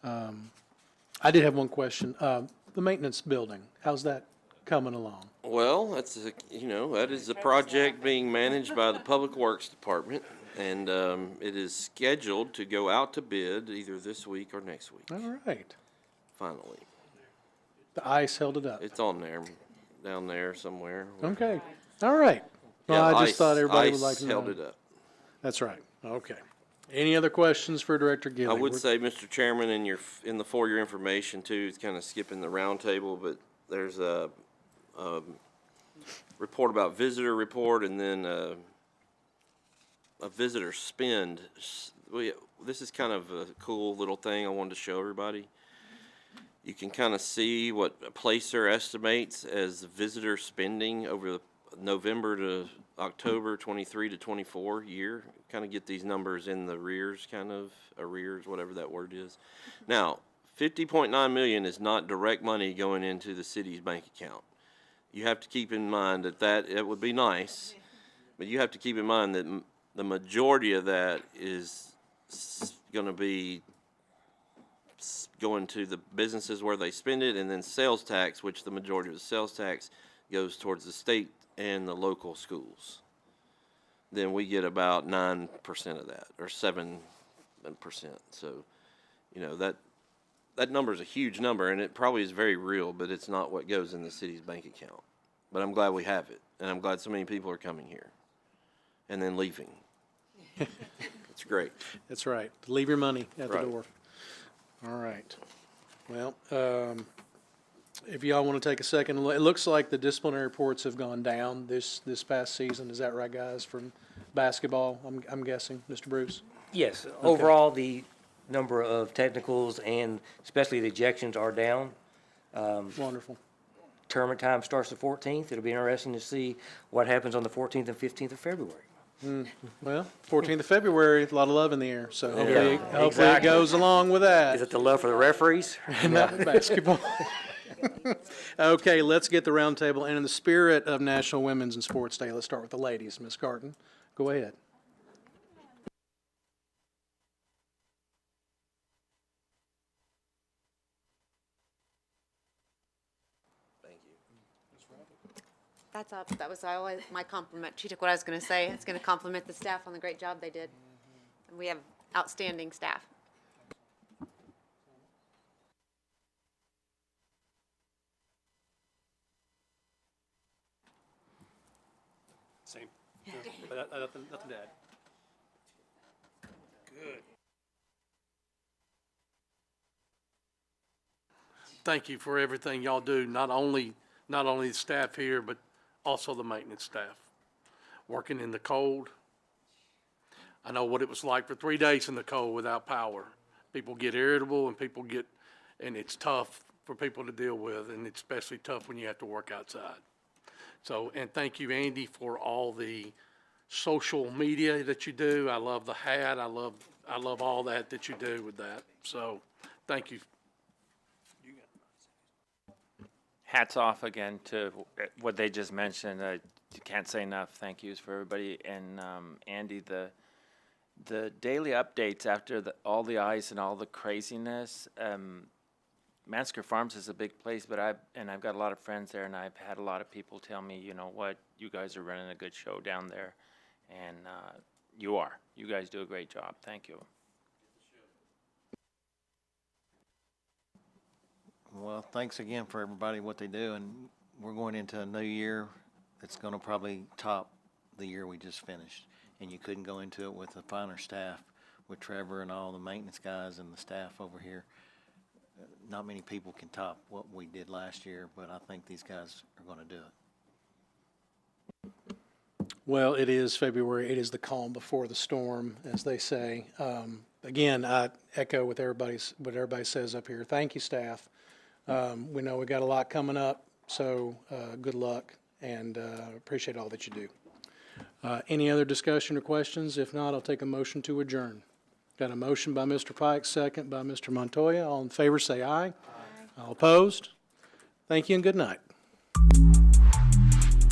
I did have one question. The maintenance building, how's that coming along? Well, that is a project being managed by the Public Works Department, and it is scheduled to go out to bid either this week or next week. All right. Finally. The ice held it up. It's on there, down there somewhere. Okay. All right. Well, Yeah, I just thought everybody would like ice to know. held it up. That's right. Okay. Any other questions for Director Gilly? I would say, Mr. Chairman, for your information too, it's kind of skipping the round table, but there's a report about visitor report, and then a visitor spend. This is kind of a cool little thing I wanted to show everybody. You can kind of see what Placer estimates as visitor spending over the November to October 23 to 24 year. Kind of get these numbers in the arrears, whatever that word is. Now, 50.9 million is not direct money going into the city's bank account. You have to keep in mind that it would be nice, but you have to keep in mind that the majority of that is going to be going to the businesses where they spend it, and then sales tax, which the majority of the sales tax goes towards the state and the local schools. Then we get about 9% of that, or 7%. So, that number is a huge number, and it probably is very real, but it's not what goes in the city's bank account. But I'm glad we have it, and I'm glad so many people are coming here and then leaving. It's great. That's right. Leave your money at the Right. door. All right. Well, if y'all want to take a second, it looks like the disciplinary reports have gone down this past season. Is that right, guys, from basketball, I'm guessing, Mr. Bruce? Yes, overall, the number of technicals and especially the ejections are down. Wonderful. Tournament time starts the 14th. It'll be interesting to see what happens on the 14th and 15th of February. Well, 14th of February, a lot of love in the air, so hopefully, Yeah, hopefully it goes along with that. Is it the love for the referees? Not basketball. Okay, let's get the round table. And in the spirit of National Women's and Sports Day, let's start with the ladies. Ms. Carton, go ahead. That was always my compliment. She took what I was going to say. It's going to compliment the staff on the great job they did. And we have outstanding staff. Same. But nothing to add. Good. Thank you for everything y'all do, not only the staff here, but also the maintenance staff. Working in the cold. I know what it was like for 3 days in the cold without power. People get irritable and it's tough for people to deal with, and it's especially tough when you have to work outside. So, and thank you, Andy, for all the social media that you do. I love the hat. I love all that you do with that. So, thank you. Hats off again to what they just mentioned. Can't say enough thank yous for everybody. And Andy, the daily updates after all the ice and all the craziness. Mansker Farms is a big place, but I've got a lot of friends there, and I've had a lot of people tell me, you know what, you guys are running a good show down there, and you are. You guys do a great job. Thank you. Well, thanks again for everybody, what they do, and we're going into a new year that's going to probably top the year we just finished, and you couldn't go into it with a finer staff, with Trevor and all the maintenance guys and the staff over here. Not many people can top what we did last year, but I think these guys are going to do it. Well, it is February. It is the calm before the storm, as they say. Again, I echo what everybody says up here. Thank you, staff. We know we got a lot coming up, so good luck, and appreciate all that you do. Any other discussion or questions? If not, I'll take a motion to adjourn. Got a motion by Mr. Pike, second by Mr. Montoya. All in favor say aye. Aye. All opposed? Thank you and good night.